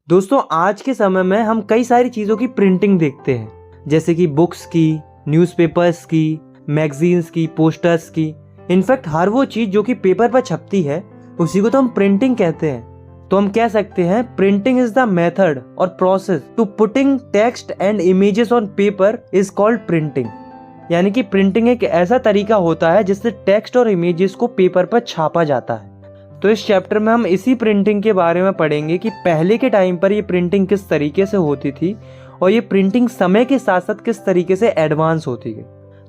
दोस्तों आज के समय में हम कई सारी चीज़ों की प्रिंटिंग देखते हैं, जैसे कि बुक्स की, न्यूज़पेपर्स की, मैगजीन्स की, पोस्टर्स की। इनफैक्ट हर वो चीज़ जो कि पेपर पर छपती है उसी को तो हम प्रिंटिंग कहते हैं। तो हम कह सकते हैं प्रिंटिंग इज द मेथड और process to putting text and images on paper is called printing. यानी कि प्रिंटिंग एक ऐसा तरीका होता है जिससे टेक्स्ट और इमेजेस को पेपर पर छापा जाता है। तो इस चैप्टर में हम इसी प्रिंटिंग के बारे में पढ़ेंगे कि पहले के टाइम पर ये प्रिंटिंग किस तरीके से होती थी और ये प्रिंटिंग समय के साथ साथ किस तरीके से एडवांस होती गई।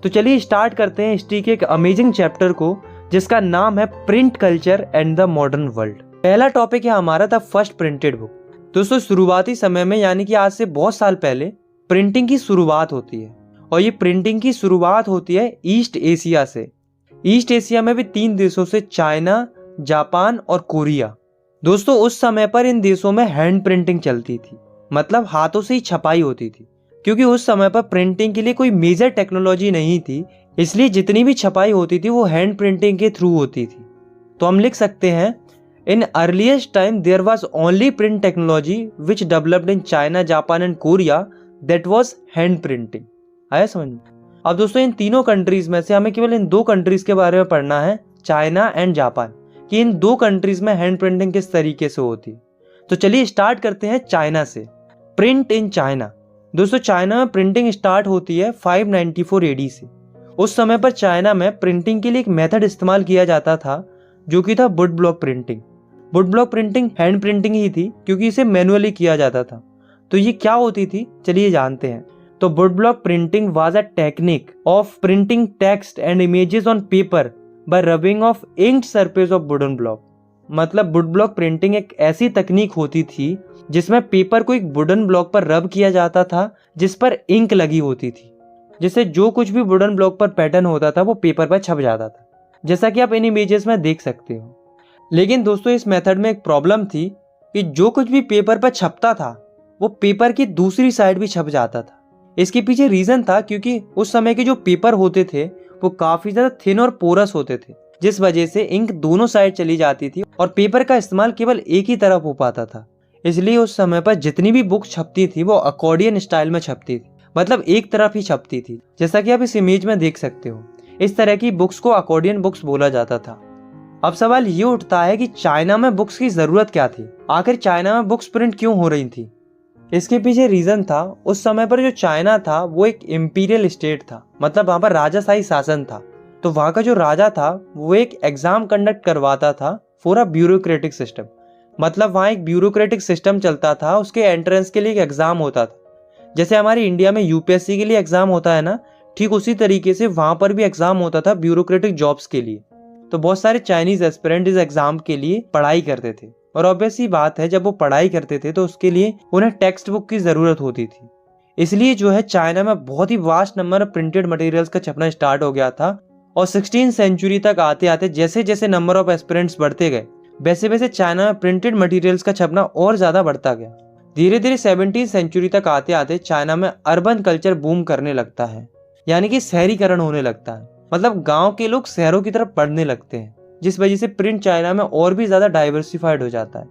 तो चलिए स्टार्ट करते हैं हिस्ट्री के एक अमेजिंग चैप्टर को जिसका नाम है print culture and the modern world. पहला टॉपिक है हमारा द फर्स्ट प्रिंटेड बुक। दोस्तों शुरुआती समय में यानी कि आज से बहुत साल पहले प्रिंटिंग की शुरुआत होती है और ये प्रिंटिंग की शुरुआत होती है ईस्ट एशिया से। ईस्ट एशिया में भी 3 देशों से, चाइना, जापान और कोरिया। दोस्तों उस समय पर इन देशों में हैंड प्रिंटिंग चलती थी, मतलब हाथों से ही छपाई होती थी। क्योंकि उस समय पर प्रिंटिंग के लिए कोई मेजर टेक्नोलॉजी नहीं थी, इसलिए जितनी भी छपाई होती थी वो हैंड प्रिंटिंग के थ्रू होती थी। तो हम लिख सकते हैं in earliest time there was only print technology which developed in China, Japan and Korea, that was hand printing. आया समझ में? अब दोस्तों इन तीनों कंट्रीज में से हमें केवल इन 2 कंट्रीज के बारे में पढ़ना है, चाइना एंड जापान, कि इन 2 कंट्रीज में हैंड प्रिंटिंग किस तरीके से होती है। तो चलिए स्टार्ट करते हैं चाइना से। Print in China. दोस्तों चाइना में प्रिंटिंग स्टार्ट होती है 594 एडी से। उस समय पर चाइना में प्रिंटिंग के लिए एक मेथड इस्तेमाल किया जाता था जो कि था wood block printing. Wood block printing hand printing ही थी क्योंकि इसे मैनुअली किया जाता था। तो ये क्या होती थी चलिए जानते हैं। तो would block printing was a technique of printing text and images on paper bye rubbing of inked surface of wooden block. मतलब वुड ब्लॉक प्रिंटिंग एक ऐसी तकनीक होती थी जिसमें पेपर को एक वुडन ब्लॉक पर रब किया जाता था जिस पर इंक लगी होती थी, जिससे जो कुछ भी वुडन ब्लॉक पर पैटर्न होता था वो पेपर पर छप जाता था, जैसा कि आप इन इमेजेस में देख सकते हो। लेकिन दोस्तों इस मेथड में एक प्रॉब्लम थी कि जो कुछ भी पेपर पर छपता था वो पेपर की दूसरी साइड भी छप जाता था। इसके पीछे रीजन था क्योंकि उस समय के जो पेपर होते थे वो काफी ज्यादा थिन और पोरस होते थे, जिस वजह से इंक दोनों साइड चली जाती थी और पेपर का इस्तेमाल केवल एक ही तरफ हो पाता था। इसलिए उस समय पर जितनी भी बुक्स छपती थी वो अकॉर्डियन स्टाइल में छपती थी, मतलब एक तरफ ही छपती थी, जैसा कि आप इस इमेज में देख सकते हो। इस तरह की बुक्स को अकॉर्डियन बुक्स बोला जाता था। अब सवाल ये उठता है कि चाइना में बुक्स की जरूरत क्या थी, आखिर चाइना में बुक्स प्रिंट क्यों हो रही थी। इसके पीछे रीजन था उस समय पर जो चाइना था वो एक इंपीरियल स्टेट था, मतलब वहां पर राजाशाही शासन था। तो वहां का जो राजा था वो एक एग्जाम कंडक्ट करवाता था फॉर अ ब्यूरोक्रेटिक सिस्टम। मतलब वहां एक ब्यूरोक्रेटिक सिस्टम चलता था, उसके एंट्रेंस के लिए एक एग्जाम होता था। जैसे हमारे इंडिया में यूपीएससी के लिए एग्जाम होता है ना, ठीक उसी तरीके से वहां पर भी एग्जाम होता था ब्यूरोक्रेटिक जॉब्स के लिए। तो बहुत सारे चाइनीज एस्पिरेंट इस एग्जाम के लिए पढ़ाई करते थे और ऑब्वियस सी बात है जब वो पढ़ाई करते थे तो उसके लिए उन्हें टेक्स्ट बुक की जरूरत होती थी। इसलिए जो है चाइना में बहुत ही vast number of printed materials का छपना स्टार्ट हो गया था और 16वीं सेंचुरी तक आते आते जैसे जैसे नंबर ऑफ एस्पिरेंट्स बढ़ते गए वैसे वैसे चाइना में प्रिंटेड मटेरियल्स का छपना और ज्यादा बढ़ता गया। धीरे धीरे 17वीं सेंचुरी तक आते आते चाइना में अर्बन कल्चर बूम करने लगता है, यानी कि शहरीकरण होने लगता है। मतलब गांव के लोग शहरों की तरफ बढ़ने लगते हैं, जिस वजह से प्रिंट चाइना में और भी ज्यादा डाइवर्सिफाइड हो जाता है।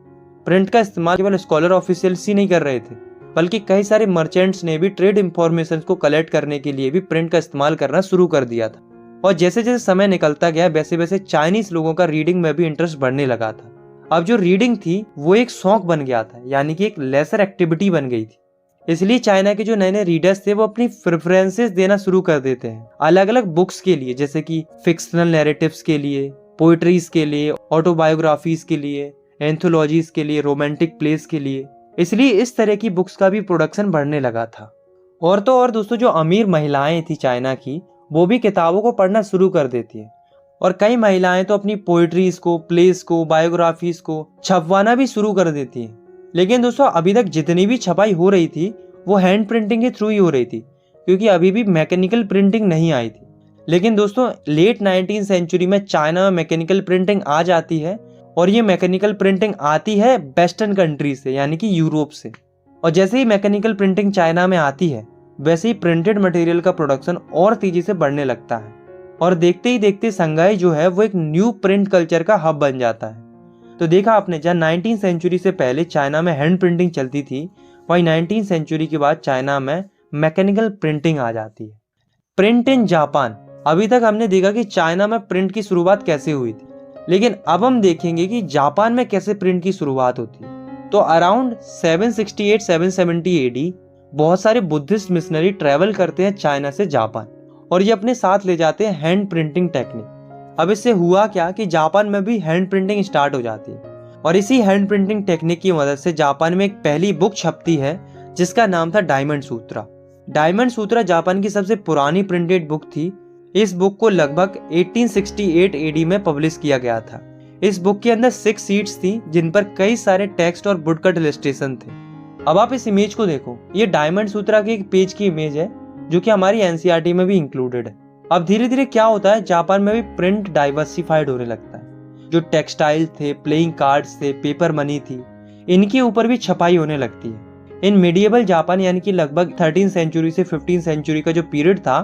प्रिंट का इस्तेमाल केवल स्कॉलर ऑफिशियल्स ही नहीं कर रहे थे, बल्कि कई सारे मर्चेंट्स ने भी ट्रेड इंफॉर्मेशन को कलेक्ट करने के लिए भी प्रिंट का इस्तेमाल करना शुरू कर दिया था। और जैसे जैसे समय निकलता गया वैसे वैसे चाइनीज लोगों का रीडिंग में भी इंटरेस्ट बढ़ने लगा था। अब जो रीडिंग थी वो एक शौक बन गया था, यानी कि एक लेसर एक्टिविटी बन गई थी। इसलिए चाइना के जो नए नए रीडर्स थे वो अपनी प्रेफरेंसेस देना शुरू कर देते हैं अलग अलग बुक्स के लिए, जैसे कि फिक्शनल नैरेटिव्स के लिए, पोइट्रीज के लिए, ऑटोबायोग्राफीज के लिए, एंथोलॉजीज के लिए, रोमांटिक प्लेस के लिए। इसलिए इस तरह की बुक्स का भी प्रोडक्शन बढ़ने लगा था। और तो और दोस्तों जो अमीर महिलाएं थी चाइना की वो भी किताबों को पढ़ना शुरू कर देती है और कई महिलाएं तो अपनी पोइट्रीज को, प्लेस को, बायोग्राफीज को छपवाना भी शुरू कर देती हैं। लेकिन दोस्तों अभी तक जितनी भी छपाई हो रही थी वो हैंड प्रिंटिंग के थ्रू ही हो रही थी, क्योंकि अभी भी मैकेनिकल प्रिंटिंग नहीं आई थी। लेकिन दोस्तों लेट 19वीं सेंचुरी में चाइना में मैकेनिकल प्रिंटिंग आ जाती है और ये मैकेनिकल प्रिंटिंग आती है वेस्टर्न कंट्री से, यानी कि यूरोप से। और जैसे ही मैकेनिकल प्रिंटिंग चाइना में आती है वैसे ही प्रिंटेड मटेरियल का प्रोडक्शन और तेजी से बढ़ने लगता है और देखते ही देखते शंघाई जो है वो एक न्यू प्रिंट कल्चर का हब बन जाता है। तो देखा आपने, जहाँ 19 सेंचुरी से पहले चाइना में हैंड प्रिंटिंग चलती थी, वहीं 19 सेंचुरी के बाद चाइना में मैकेनिकल प्रिंटिंग आ जाती है। Print in Japan. अभी तक हमने देखा कि चाइना में प्रिंट की शुरुआत कैसे हुई थी, लेकिन अब हम देखेंगे कि जापान में कैसे प्रिंट की शुरुआत होती है। तो अराउंड 768-770 एडी बहुत सारे बुद्धिस्ट मिशनरी ट्रेवल करते हैं चाइना से जापान, और ये अपने साथ ले जाते हैं हैंड प्रिंटिंग टेक्निक। अब इससे हुआ क्या कि जापान में भी हैंड प्रिंटिंग स्टार्ट हो जाती है, और इसी हैंड प्रिंटिंग टेक्निक की मदद से जापान में एक पहली बुक छपती है जिसका नाम था डायमंड सूत्रा। डायमंड सूत्रा जापान की सबसे पुरानी प्रिंटेड बुक थी। इस बुक को लगभग 1868 एडी में पब्लिश किया गया था। इस बुक के अंदर 6 शीट्स थी जिन पर कई सारे टेक्स्ट और वुडकट इलस्ट्रेशन थे। अब आप इस इमेज को देखो, ये डायमंड सूत्रा के एक पेज की इमेज है जो कि हमारी एनसीईआरटी में भी इंक्लूडेड है। अब धीरे धीरे क्या होता है, जापान में भी प्रिंट डाइवर्सिफाइड होने लगता है। जो टेक्सटाइल थे, प्लेइंग कार्ड्स थे, पेपर मनी थी, इनके ऊपर भी छपाई होने लगती है। इन मिडिएबल जापान यानी कि लगभग 13 सेंचुरी से 15 सेंचुरी का जो पीरियड था,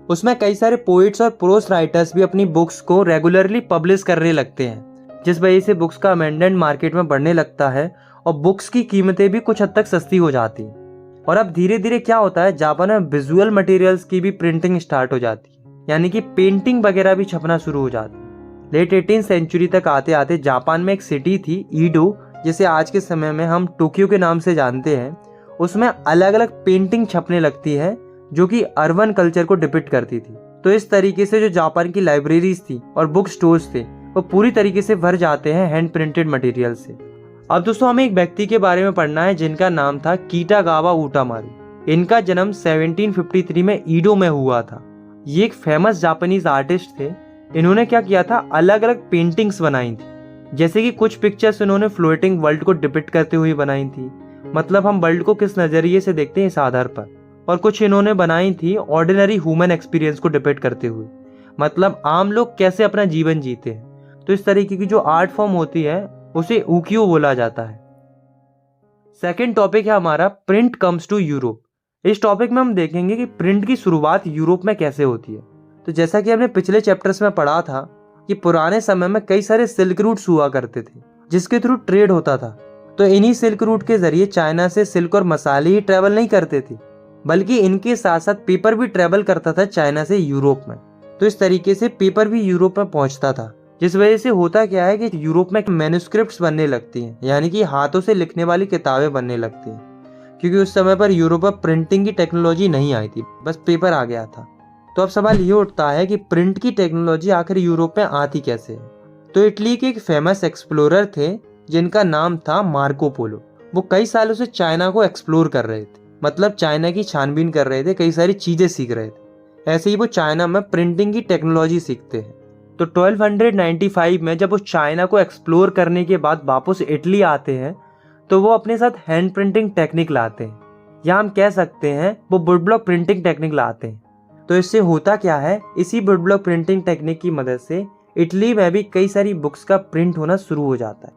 उसमें कई सारे पोइट्स और प्रोस राइटर्स भी अपनी बुक्स को रेगुलरली पब्लिश करने लगते हैं, जिस वजह से बुक्स का अमेंडेंट मार्केट में बढ़ने लगता है और बुक्स की कीमतें भी कुछ हद तक सस्ती हो जाती हैं। और अब धीरे धीरे क्या होता है, जापान में विजुअल मटेरियल्स की भी प्रिंटिंग स्टार्ट हो जाती है, यानी कि पेंटिंग वगैरह भी छपना शुरू हो जाती है। लेट 18 सेंचुरी तक आते आते जापान में एक सिटी थी ईडो, जिसे आज के समय में हम टोक्यो के नाम से जानते हैं। उसमें अलग अलग पेंटिंग छपने लगती है जो कि अर्बन कल्चर को डिपिक्ट करती थी। तो इस तरीके से जो जापान की लाइब्रेरीज थी और बुक स्टोर्स थे, वो पूरी तरीके से भर जाते हैं हैंड प्रिंटेड मटेरियल से। अब दोस्तों हमें एक व्यक्ति के बारे में पढ़ना है जिनका नाम था किटागावा उटामारू। इनका जन्म 1753 में ईडो में हुआ था। ये एक फेमस जापानीज आर्टिस्ट थे। इन्होंने क्या किया था, अलग अलग पेंटिंग्स बनाई थी। जैसे कि कुछ पिक्चर्स इन्होंने फ्लोटिंग वर्ल्ड को डिपिक्ट करते हुए बनाई थी, मतलब हम वर्ल्ड को किस नजरिए से देखते हैं इस आधार पर। और कुछ इन्होंने बनाई थी ऑर्डिनरी ह्यूमन एक्सपीरियंस को डिपिक्ट करते हुए, मतलब आम लोग कैसे अपना जीवन जीते हैं। तो इस तरीके की जो आर्ट फॉर्म होती है उसे उकियो बोला जाता है। सेकेंड टॉपिक है हमारा प्रिंट कम्स टू यूरोप। इस टॉपिक में हम देखेंगे कि प्रिंट की शुरुआत यूरोप में कैसे होती है। तो जैसा कि हमने पिछले चैप्टर्स में पढ़ा था कि पुराने समय में कई सारे सिल्क रूट्स हुआ करते थे जिसके थ्रू ट्रेड होता था। तो इन्हीं सिल्क रूट के जरिए चाइना से सिल्क और मसाले ही ट्रेवल नहीं करते थे, बल्कि इनके साथ साथ पेपर भी ट्रेवल करता था चाइना से यूरोप में। तो इस तरीके से पेपर भी यूरोप में पहुंचता था, जिस वजह से होता क्या है कि यूरोप में मैन्युस्क्रिप्ट्स बनने लगती हैं, यानी कि हाथों से लिखने वाली किताबें बनने लगती हैं। क्योंकि उस समय पर यूरोप में प्रिंटिंग की टेक्नोलॉजी नहीं आई थी, बस पेपर आ गया था। तो अब सवाल ये उठता है कि प्रिंट की टेक्नोलॉजी आखिर यूरोप में आती कैसे है। तो इटली के एक फेमस एक्सप्लोरर थे जिनका नाम था मार्को पोलो। वो कई सालों से चाइना को एक्सप्लोर कर रहे थे, मतलब चाइना की छानबीन कर रहे थे, कई सारी चीजें सीख रहे थे। ऐसे ही वो चाइना में प्रिंटिंग की टेक्नोलॉजी सीखते हैं। तो 1295 में जब वो चाइना को एक्सप्लोर करने के बाद वापस इटली आते हैं, तो वो अपने साथ हैंड प्रिंटिंग टेक्निक लाते हैं, या हम कह सकते हैं वो वुड ब्लॉक प्रिंटिंग टेक्निक लाते हैं। तो इससे होता क्या है, इसी वुड ब्लॉक प्रिंटिंग टेक्निक की मदद से इटली में भी कई सारी बुक्स का प्रिंट होना शुरू हो जाता है।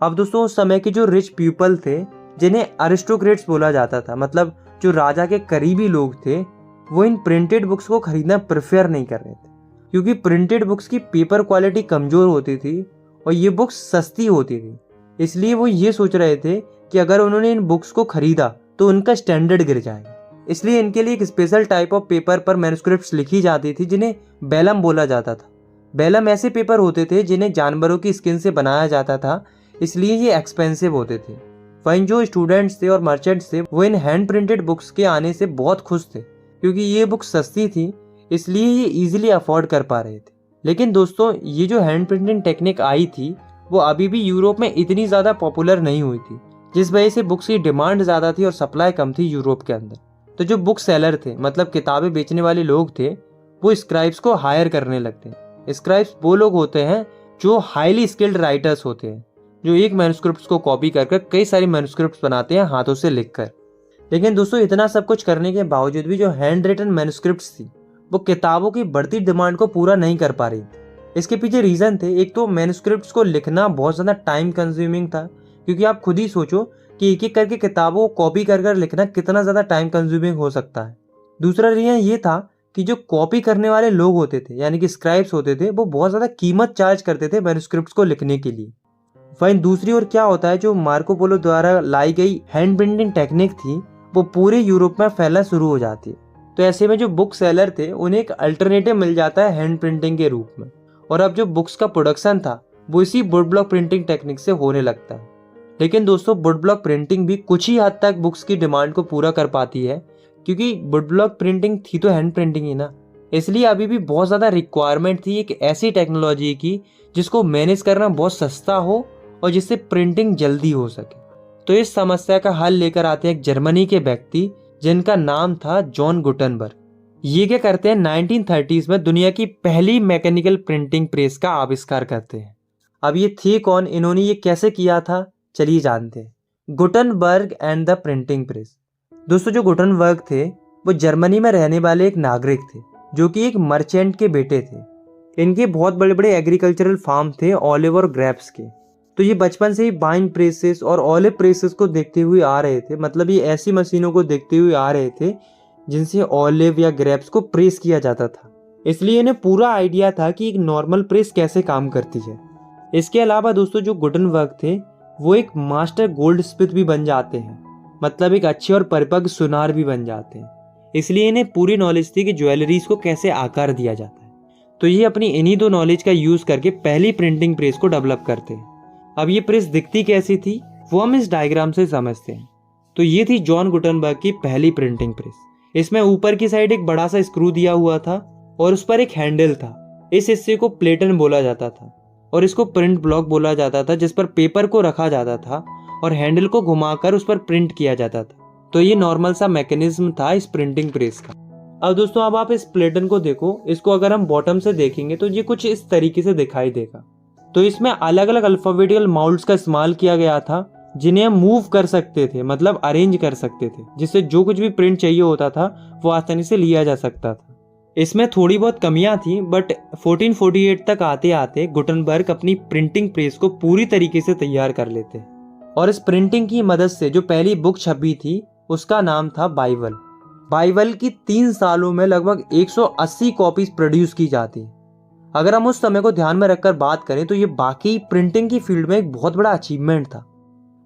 अब दोस्तों उस समय के जो रिच पीपल थे, जिन्हें अरिस्टोक्रेट्स बोला जाता था, मतलब जो राजा के करीबी लोग थे, वो इन प्रिंटेड बुक्स को खरीदना प्रेफर नहीं कर रहे थे, क्योंकि प्रिंटेड बुक्स की पेपर क्वालिटी कमजोर होती थी और ये बुक्स सस्ती होती थी। इसलिए वो ये सोच रहे थे कि अगर उन्होंने इन बुक्स को खरीदा तो उनका स्टैंडर्ड गिर जाएगा। इसलिए इनके लिए एक स्पेशल टाइप ऑफ पेपर पर मैन्युस्क्रिप्ट्स लिखी जाती थी जिन्हें बेलम बोला जाता था। बेलम ऐसे पेपर होते थे जिन्हें जानवरों की स्किन से बनाया जाता था, इसलिए ये एक्सपेंसिव होते थे। वहीं जो स्टूडेंट्स थे और मर्चेंट्स थे, वो इन हैंड प्रिंटेड बुक्स के आने से बहुत खुश थे, क्योंकि ये बुक्स सस्ती थी, इसलिए ये इजीली अफोर्ड कर पा रहे थे। लेकिन दोस्तों ये जो हैंड प्रिंटिंग टेक्निक आई थी, वो अभी भी यूरोप में इतनी ज़्यादा पॉपुलर नहीं हुई थी, जिस वजह से बुक्स की डिमांड ज़्यादा थी और सप्लाई कम थी यूरोप के अंदर। तो जो बुक सेलर थे, मतलब किताबें बेचने वाले लोग थे, वो स्क्राइब्स को हायर करने लगते हैं। स्क्राइब्स वो लोग होते हैं जो हाईली स्किल्ड राइटर्स होते हैं, जो एक मैन्युस्क्रिप्ट्स को कॉपी कर कई सारी मैन्युस्क्रिप्ट्स बनाते हैं हाथों से लिखकर। लेकिन दोस्तों इतना सब कुछ करने के बावजूद भी जो हैंड रिटन मैन्युस्क्रिप्ट्स थी, वो किताबों की बढ़ती डिमांड को पूरा नहीं कर पा रही थी। इसके पीछे रीज़न थे, एक तो मैन्युस्क्रिप्ट्स को लिखना बहुत ज़्यादा टाइम कंज्यूमिंग था, क्योंकि आप खुद ही सोचो कि एक एक करके किताबों को कॉपी कर लिखना कितना ज़्यादा टाइम कंज्यूमिंग हो सकता है। दूसरा रीज़न ये था कि जो कॉपी करने वाले लोग होते थे, यानी कि स्क्राइब्स होते थे, वो बहुत ज़्यादा कीमत चार्ज करते थे मैन्युस्क्रिप्ट्स को लिखने के लिए। वहीं दूसरी ओर क्या होता है, जो मार्को पोलो द्वारा लाई गई हैंड प्रिंटिंग टेक्निक थी वो पूरे यूरोप में फैलना शुरू हो जाती है। तो ऐसे में जो बुक सेलर थे उन्हें एक अल्टरनेटिव मिल जाता है हैंड प्रिंटिंग के रूप में, और अब जो बुक्स का प्रोडक्शन था वो इसी वुड ब्लॉक प्रिंटिंग टेक्निक से होने लगता है। लेकिन दोस्तों वुड ब्लॉक प्रिंटिंग भी कुछ ही हद तक बुक्स की डिमांड को पूरा कर पाती है, क्योंकि वुड ब्लॉक प्रिंटिंग थी तो हैंड प्रिंटिंग ही ना, इसलिए अभी भी बहुत ज़्यादा रिक्वायरमेंट थी एक ऐसी टेक्नोलॉजी की जिसको मैनेज करना बहुत सस्ता हो और जिससे प्रिंटिंग जल्दी हो सके। तो इस समस्या का हल लेकर आते हैं एक जर्मनी के व्यक्ति जिनका नाम था जॉन गुटेनबर्ग। ये क्या करते हैं, 1930s में दुनिया की पहली मैकेनिकल प्रिंटिंग प्रेस का आविष्कार करते हैं। अब ये थे कौन, इन्होंने ये कैसे किया था, चलिए जानते हैं। Gutenberg and the printing press. दोस्तों जो गुटेनबर्ग थे वो जर्मनी में रहने वाले एक नागरिक थे जो कि एक मर्चेंट के बेटे थे। इनके बहुत बड़े बड़े एग्रीकल्चरल फार्म थे ऑलिव और ग्रेप्स के। तो ये बचपन से ही वाइन प्रेसेस और ऑलिव प्रेसेस को देखते हुए आ रहे थे, मतलब ये ऐसी मशीनों को देखते हुए आ रहे थे जिनसे ऑलिव या ग्रेप्स को प्रेस किया जाता था। इसलिए इन्हें पूरा आइडिया था कि एक नॉर्मल प्रेस कैसे काम करती है। इसके अलावा दोस्तों जो गुटेनबर्ग थे वो एक मास्टर गोल्ड स्मिथ भी बन जाते हैं, मतलब एक अच्छे और परिपक्व सुनार भी बन जाते हैं। इसलिए इन्हें पूरी नॉलेज थी कि ज्वेलरीज को कैसे आकार दिया जाता है। तो ये अपनी इन्हीं दो नॉलेज का यूज करके पहली प्रिंटिंग प्रेस को डेवलप करते हैं। अब ये प्रेस दिखती कैसी थी वो हम इस डायग्राम से समझते हैं। तो ये थी जॉन गुटेनबर्ग की पहली प्रिंटिंग प्रेस। इसमें ऊपर की साइड एक बड़ा सा स्क्रू दिया हुआ था और उस पर एक हैंडल था। इस हिस्से को प्लेटन बोला जाता था और इसको प्रिंट ब्लॉक बोला जाता था, जिस पर पेपर को रखा जाता था और हैंडल को घुमाकर उस पर प्रिंट किया जाता था। तो ये नॉर्मल सा मैकेनिज्म था इस प्रिंटिंग प्रेस का। अब दोस्तों अब आप इस प्लेटन को देखो, इसको अगर हम बॉटम से देखेंगे तो ये कुछ इस तरीके से दिखाई देगा। तो इसमें अलग अलग अल्फाबेटिकल माउल्ड्स का इस्तेमाल किया गया था जिन्हें हम मूव कर सकते थे, मतलब अरेंज कर सकते थे, जिससे जो कुछ भी प्रिंट चाहिए होता था वो आसानी से लिया जा सकता था। इसमें थोड़ी बहुत कमियां थी, बट 1448 तक आते आते गुटेनबर्ग अपनी प्रिंटिंग प्रेस को पूरी तरीके से तैयार कर लेते और इस प्रिंटिंग की मदद से जो पहली बुक छपी थी उसका नाम था बाइबल। बाइबल की 3 सालों में लगभग 180 कॉपीज प्रोड्यूस की जाती। अगर हम उस समय को ध्यान में रखकर बात करें तो ये बाकी प्रिंटिंग की फील्ड में एक बहुत बड़ा अचीवमेंट था।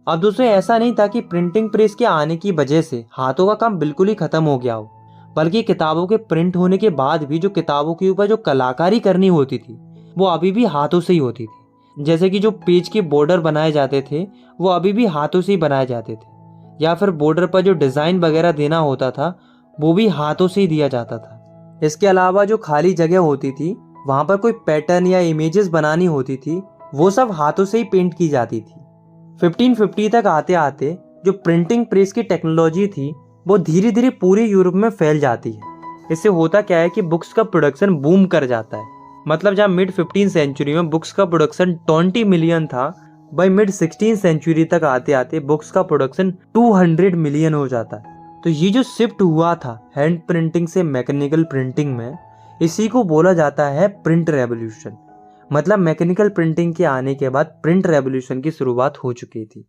अब दोस्तों ऐसा नहीं था कि प्रिंटिंग प्रेस के आने की वजह से हाथों का काम बिल्कुल ही खत्म हो गया हो, बल्कि किताबों के प्रिंट होने के बाद भी जो किताबों के ऊपर जो कलाकारी करनी होती थी वो अभी भी हाथों से ही होती थी। जैसे कि जो पेज के बॉर्डर बनाए जाते थे वो अभी भी हाथों से ही बनाए जाते थे, या फिर बॉर्डर पर जो डिजाइन वगैरह देना होता था वो भी हाथों से ही दिया जाता था। इसके अलावा जो खाली जगह होती थी वहां पर कोई पैटर्न या इमेजेस बनानी होती थी वो सब हाथों से ही पेंट की जाती थी। 1550 तक आते आते जो प्रिंटिंग प्रेस की टेक्नोलॉजी थी वो धीरे धीरे पूरे यूरोप में फैल जाती है। इससे होता क्या है कि बुक्स का प्रोडक्शन बूम कर जाता है। मतलब जहाँ मिड 15 सेंचुरी में बुक्स का प्रोडक्शन 20 मिलियन था, बाई मिड 16 सेंचुरी तक आते आते बुक्स का प्रोडक्शन 200 मिलियन हो जाता है। तो ये जो शिफ्ट हुआ था हैंड प्रिंटिंग से मैकेनिकल प्रिंटिंग में, इसी को बोला जाता है प्रिंट रेवोल्यूशन। मतलब मैकेनिकल प्रिंटिंग के आने के बाद प्रिंट रेवोल्यूशन की शुरुआत हो चुकी थी।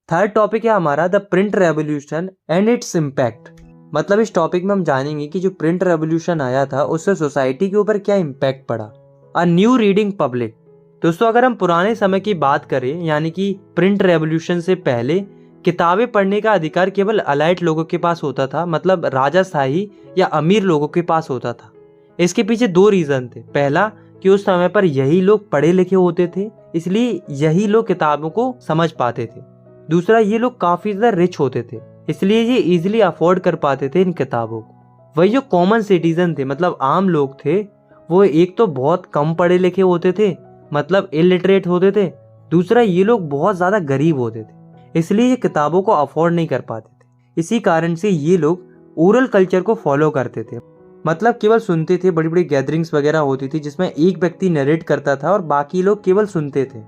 थर्ड टॉपिक है हमारा the print revolution and its impact. मतलब इस टॉपिक में हम जानेंगे कि जो प्रिंट रेवोल्यूशन आया था उससे सोसाइटी के ऊपर क्या इम्पैक्ट पड़ा। A new reading public. दोस्तों अगर हम पुराने समय की बात करें, यानी कि प्रिंट रेवोल्यूशन से पहले किताबें पढ़ने का अधिकार केवल अलाइट लोगों के पास होता था, मतलब राजशाही या अमीर लोगों के पास होता था। इसके पीछे 2 रीजन थे। पहला कि उस समय पर यही लोग पढ़े लिखे होते थे, इसलिए यही लोग किताबों को समझ पाते थे। दूसरा, ये लोग काफी ज्यादा रिच होते थे, इसलिए ये इजीली अफोर्ड कर पाते थे इन किताबों को। वही जो कॉमन सिटीजन थे, मतलब आम लोग थे, वो एक तो बहुत कम पढ़े लिखे होते थे, मतलब इलिटरेट होते थे। दूसरा, ये लोग बहुत ज्यादा गरीब होते थे, इसलिए ये किताबों को अफोर्ड नहीं कर पाते थे। इसी कारण से ये लोग ओरल कल्चर को फॉलो करते थे, मतलब केवल सुनते थे। बड़ी बड़ी गैदरिंग्स वगैरह होती थी जिसमें एक व्यक्ति नरेट करता था और बाकी लोग केवल सुनते थे।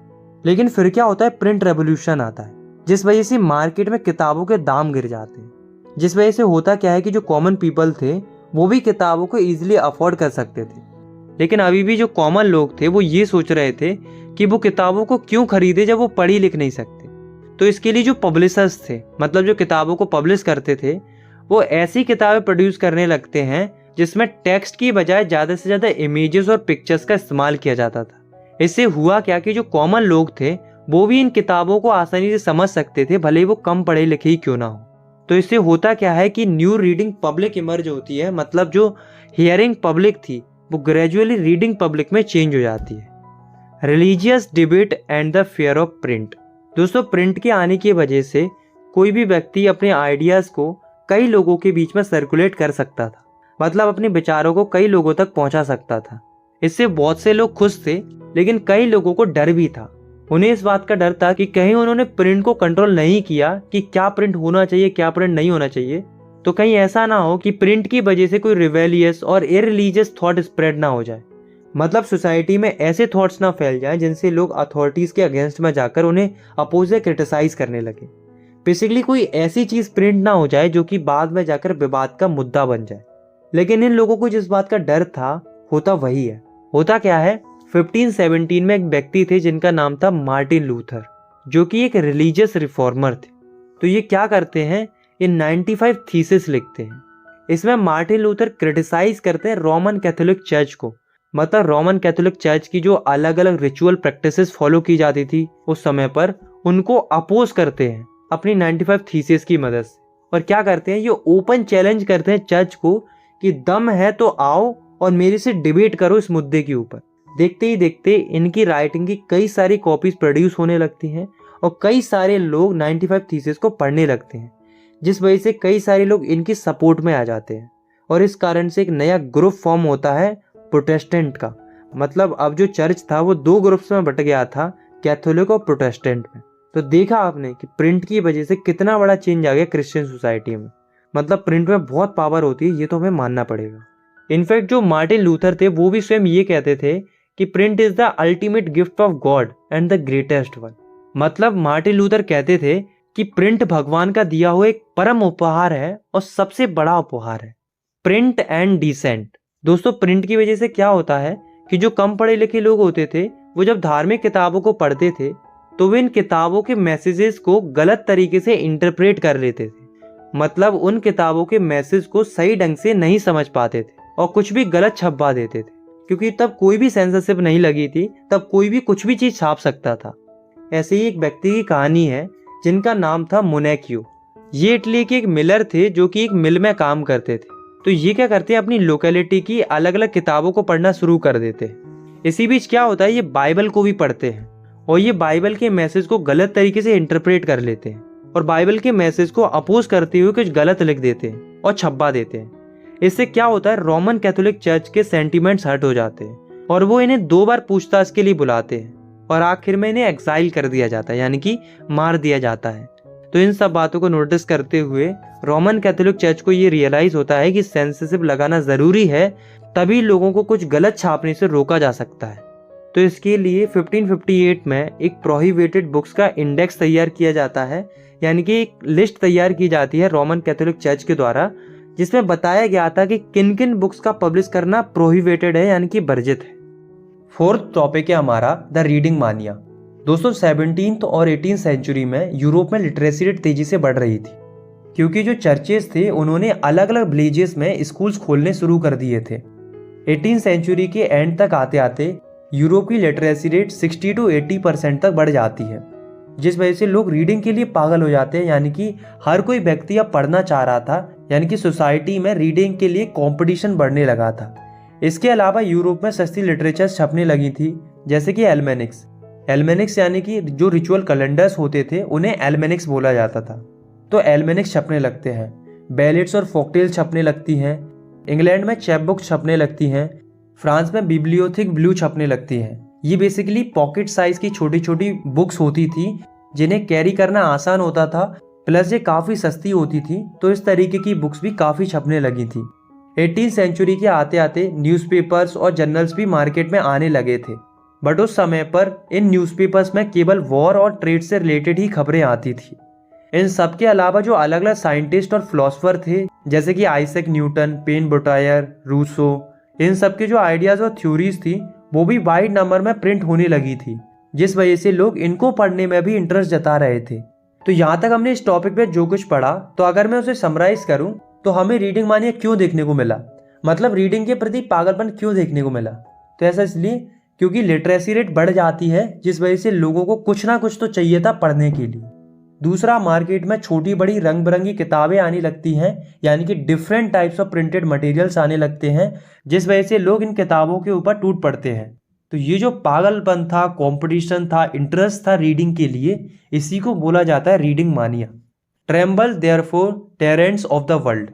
लेकिन फिर क्या होता है, प्रिंट रेवोल्यूशन आता है, जिस वजह से मार्केट में किताबों के दाम गिर जाते हैं। जिस वजह से होता क्या है कि जो कॉमन पीपल थे वो भी किताबों को इजीली अफोर्ड कर सकते थे। लेकिन अभी भी जो कॉमन लोग थे वो ये सोच रहे थे कि वो किताबों को क्यों खरीदे जब वो पढ़ ही लिख नहीं सकते। तो इसके लिए जो पब्लिशर्स थे, मतलब जो किताबों को पब्लिश करते थे, वो ऐसी किताबें प्रोड्यूस करने लगते हैं जिसमें टेक्स्ट की बजाय ज़्यादा से ज़्यादा इमेजेस और पिक्चर्स का इस्तेमाल किया जाता था। इससे हुआ क्या कि जो कॉमन लोग थे वो भी इन किताबों को आसानी से समझ सकते थे, भले ही वो कम पढ़े लिखे ही क्यों ना हो। तो इससे होता क्या है कि न्यू रीडिंग पब्लिक इमर्ज होती है, मतलब जो हियरिंग पब्लिक थी वो ग्रेजुअली रीडिंग पब्लिक में चेंज हो जाती है। Religious debate and the fear of print. दोस्तों, प्रिंट के आने की वजह से कोई भी व्यक्ति अपने आइडियाज को कई लोगों के बीच में सर्कुलेट कर सकता था, मतलब अपने विचारों को कई लोगों तक पहुंचा सकता था। इससे बहुत से लोग खुश थे, लेकिन कई लोगों को डर भी था। उन्हें इस बात का डर था कि कहीं उन्होंने प्रिंट को कंट्रोल नहीं किया कि क्या प्रिंट होना चाहिए, क्या प्रिंट नहीं होना चाहिए, तो कहीं ऐसा ना हो कि प्रिंट की वजह से कोई रिवेलियस और इररिलीजियस थॉट स्प्रेड ना हो जाए। मतलब सोसाइटी में ऐसे थॉट्स ना फैल जाएं जिनसे लोग अथॉरिटीज के अगेंस्ट में जाकर उन्हें अपोज या क्रिटिसाइज करने लगे। बेसिकली कोई ऐसी चीज प्रिंट ना हो जाए जो कि बाद में जाकर विवाद का मुद्दा बन जाए। लेकिन इन लोगों को जिस बात का डर था, होता वही है। होता क्या है, 1517 में एक व्यक्ति थे जिनका नाम था मार्टिन लूथर, जो कि एक रिलीजियस रिफॉर्मर थे। तो ये क्या करते हैं, ये 95 थीसिस लिखते हैं। इसमें मार्टिन लूथर क्रिटिसाइज करते हैं रोमन कैथोलिक चर्च को, मतलब रोमन कैथोलिक चर्च की जो अलग अलग रिचुअल प्रैक्टिसेस फॉलो की जाती थी उस समय पर, उनको अपोज करते हैं अपनी 95 थीसिस की मदद से। और क्या करते हैं, ये ओपन चैलेंज करते हैं चर्च को कि दम है तो आओ और मेरे से डिबेट करो इस मुद्दे के ऊपर। देखते ही देखते इनकी राइटिंग की कई सारी कॉपीज प्रोड्यूस होने लगती हैं और कई सारे लोग 95 थीसिस को पढ़ने लगते हैं, जिस वजह से कई सारे लोग इनकी सपोर्ट में आ जाते हैं। और इस कारण से एक नया ग्रुप फॉर्म होता है प्रोटेस्टेंट का। मतलब अब जो चर्च था वो दो ग्रुप्स में बट गया था, कैथोलिक और प्रोटेस्टेंट में। तो देखा आपने कि प्रिंट की वजह से कितना बड़ा चेंज आ गया क्रिश्चियन सोसाइटी में। मतलब प्रिंट में बहुत पावर होती है, ये तो हमें मानना पड़ेगा। इनफैक्ट जो मार्टिन लूथर थे वो भी स्वयं ये कहते थे कि print is the ultimate gift of God and the greatest one. मतलब मार्टिन लूथर कहते थे कि प्रिंट भगवान का दिया हुआ एक परम उपहार है और सबसे बड़ा उपहार है। Print and dissent. दोस्तों, प्रिंट की वजह से क्या होता है कि जो कम पढ़े लिखे लोग होते थे वो जब धार्मिक किताबों को पढ़ते थे तो वे इन किताबों के मैसेजेस को गलत तरीके से इंटरप्रेट कर लेते थे। मतलब उन किताबों के मैसेज को सही ढंग से नहीं समझ पाते थे और कुछ भी गलत छपवा देते थे, क्योंकि तब कोई भी सेंसरशिप नहीं लगी थी, तब कोई भी कुछ भी चीज छाप सकता था। ऐसे ही एक व्यक्ति की कहानी है जिनका नाम था मोनेक्यू। ये इटली के एक मिलर थे जो कि एक मिल में काम करते थे। तो ये क्या करते हैं, अपनी लोकेलिटी की अलग अलग किताबों को पढ़ना शुरू कर देते हैं। इसी बीच क्या होता है, ये बाइबल को भी पढ़ते हैं और ये बाइबल के मैसेज को गलत तरीके से इंटरप्रेट कर लेते हैं और बाइबल के मैसेज को अपोज करते हुए कुछ गलत लिख देते हैं और छपवा देते हैं। इससे क्या होता है, रोमन कैथोलिक चर्च के सेंटीमेंट्स हर्ट हो जाते हैं और वो इन्हें 2 बार पूछताछ के लिए बुलाते हैं और आखिर में इन्हें एक्साइल कर दिया जाता है, यानी कि मार दिया जाता है। तो इन सब बातों को नोटिस करते हुए रोमन कैथोलिक चर्च को ये रियलाइज होता है कि सेंसरशिप लगाना जरूरी है, तभी लोगों को कुछ गलत छापने से रोका जा सकता है। तो इसके लिए 1558 में एक प्रोहिबिटेड बुक्स का इंडेक्स तैयार किया जाता है, यानी कि एक लिस्ट तैयार की जाती है रोमन कैथोलिक चर्च के द्वारा, जिसमें बताया गया था कि किन किन बुक्स का पब्लिश करना प्रोहिबिटेड है, यानी कि वर्जित है। 4th टॉपिक है हमारा द रीडिंग मानिया। दोस्तों, 17th और 18th सेंचुरी में यूरोप में लिटरेसी रेट तेजी से बढ़ रही थी, क्योंकि जो चर्चेस थे उन्होंने अलग अलग विलेजेस में स्कूल्स खोलने शुरू कर दिए थे। 18th सेंचुरी के एंड तक आते आते यूरोप की लिटरेसी रेट 60 to 80% तक बढ़ जाती है, जिस वजह से लोग रीडिंग के लिए पागल हो जाते हैं। यानी कि हर कोई व्यक्ति अब पढ़ना चाह रहा था, यानी कि सोसाइटी में रीडिंग के लिए कंपटीशन बढ़ने लगा था। इसके अलावा यूरोप में सस्ती लिटरेचर छपने लगी थी, जैसे कि एल्मेनिक्स यानी कि जो रिचुअल कैलेंडर्स होते थे उन्हें एल्मेनिक्स बोला जाता था। तो एल्मेनिक्स छपने लगते हैं, बैलेट्स और फोकटेल छपने लगती हैं, इंग्लैंड में चैप बुक छपने लगती हैं, फ्रांस में बिब्लियोथिक ब्लू छपने लगती हैं। ये बेसिकली पॉकेट साइज की छोटी छोटी बुक्स होती थी जिन्हें कैरी करना आसान होता था, प्लस ये काफ़ी सस्ती होती थी। तो इस तरीके की बुक्स भी काफ़ी छपने लगी थी। 18th सेंचुरी के आते आते न्यूज़पेपर्स और जर्नल्स भी मार्केट में आने लगे थे, बट उस समय पर इन न्यूज़पेपर्स में केवल वॉर और ट्रेड से रिलेटेड ही खबरें आती थी। इन सब के अलावा जो अलग अलग साइंटिस्ट और फिलोसफर थे, जैसे कि आइजैक न्यूटन, पेन बुटायर, रूसो, इन सब के जो आइडियाज और थ्योरीज थी वो भी वाइड नंबर में प्रिंट होने लगी थी, जिस वजह से लोग इनको पढ़ने में भी इंटरेस्ट जता रहे थे। तो यहाँ तक हमने इस टॉपिक पे जो कुछ पढ़ा, तो अगर मैं उसे समराइज करूँ तो हमें रीडिंग मानिया क्यों देखने को मिला, मतलब रीडिंग के प्रति पागलपन क्यों देखने को मिला। तो ऐसा इसलिए क्योंकि लिटरेसी रेट बढ़ जाती है, जिस वजह से लोगों को कुछ ना कुछ तो चाहिए था पढ़ने के लिए। दूसरा, मार्केट में छोटी बड़ी रंग बिरंगी किताबें आने लगती हैं, यानी कि different types of printed materials आने लगते हैं, जिस वजह से लोग इन किताबों के ऊपर टूट पड़ते हैं। तो ये जो पागलपन था, कंपटीशन था, इंटरेस्ट था रीडिंग के लिए, इसी को बोला जाता है reading mania. Tremble therefore tyrants of the world.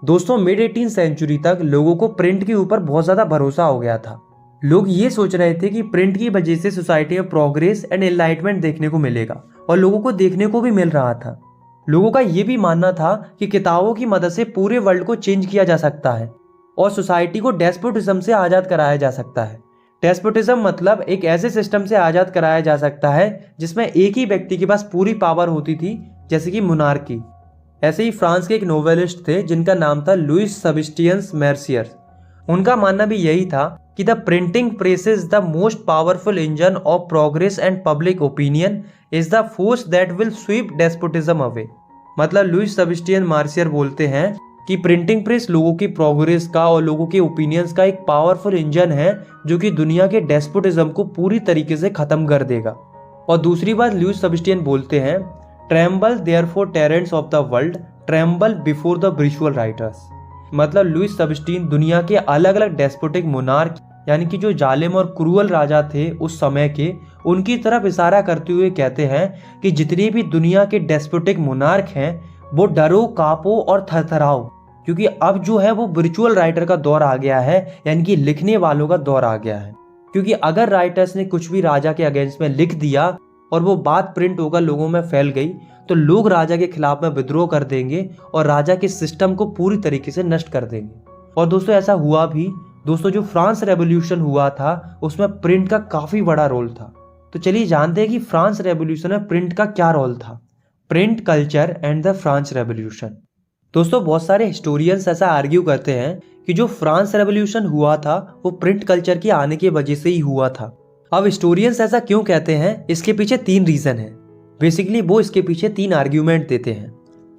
दोस्तों, मिड 18 सेंचुरी तक लोगों को प्रिंट के ऊपर बहुत ज़्यादा भरोसा हो गया था। लोग ये सोच रहे थे कि प्रिंट की वजह से सोसाइटी में प्रोग्रेस एंड एनलाइटमेंट देखने को मिलेगा, और लोगों को देखने को भी मिल रहा था। लोगों का ये भी मानना था कि किताबों की मदद से पूरे वर्ल्ड को चेंज किया जा सकता है और सोसाइटी को डेस्पोटिज्म से आज़ाद कराया जा सकता है। डेस्पोटिज्म मतलब एक ऐसे सिस्टम से आज़ाद कराया जा सकता है जिसमें एक ही व्यक्ति के पास पूरी पावर होती थी, जैसे कि मोनार्की। ऐसे ही फ्रांस के एक नोवेलिस्ट थे जिनका नाम था लुइस सेबेस्टियन मेर्सियर। उनका मानना भी यही था कि the printing press is the most powerful engine of progress and public opinion is the force that will sweep despotism away. मतलब लुइस सेबेस्टियन मेर्सियर बोलते हैं कि प्रिंटिंग प्रेस लोगों की प्रोग्रेस का और लोगों के ओपिनियंस का एक पावरफुल इंजन है जो कि दुनिया के डेस्पोटिज्म को पूरी तरीके से खत्म कर देगा। और दूसरी बात लुइस सेबेस्टियन बोलते हैं, tremble therefore tyrants of the world, tremble before the virtual writers. मतलब लुइस सेबेस्टियन दुनिया के अलग अलग डेस्पोटिक मोनार्क, यानी कि जो जालिम और क्रूअल राजा थे उस समय के, उनकी तरफ इशारा करते हुए कहते हैं कि जितने भी दुनिया के डेस्पोटिक मोनार्क हैं वो डरो, कांपो और थरथराओ, क्योंकि अब जो है वो वर्चुअल राइटर का दौर आ गया है, यानी कि लिखने वालों का दौर आ गया है। क्योंकि अगर राइटर्स ने कुछ भी राजा के अगेंस्ट में लिख दिया और वो बात प्रिंट होकर लोगों में फैल गई, तो लोग राजा के खिलाफ में विद्रोह कर देंगे और राजा के सिस्टम को पूरी तरीके से नष्ट कर देंगे। और दोस्तों ऐसा हुआ भी। दोस्तों जो फ्रांस रेवोल्यूशन हुआ था उसमें प्रिंट का काफी बड़ा रोल था। तो चलिए जानते हैं कि फ्रांस रेवोल्यूशन में प्रिंट का क्या रोल था। Print culture and the France revolution. दोस्तों बहुत सारे हिस्टोरियंस ऐसा आर्ग्यू करते हैं कि जो फ्रांस रेवोल्यूशन हुआ था वो प्रिंट कल्चर के आने की वजह से ही हुआ था। अब हिस्टोरियंस ऐसा क्यों कहते हैं, इसके पीछे 3 रीजन है। बेसिकली वो इसके पीछे 3 आर्ग्यूमेंट देते हैं।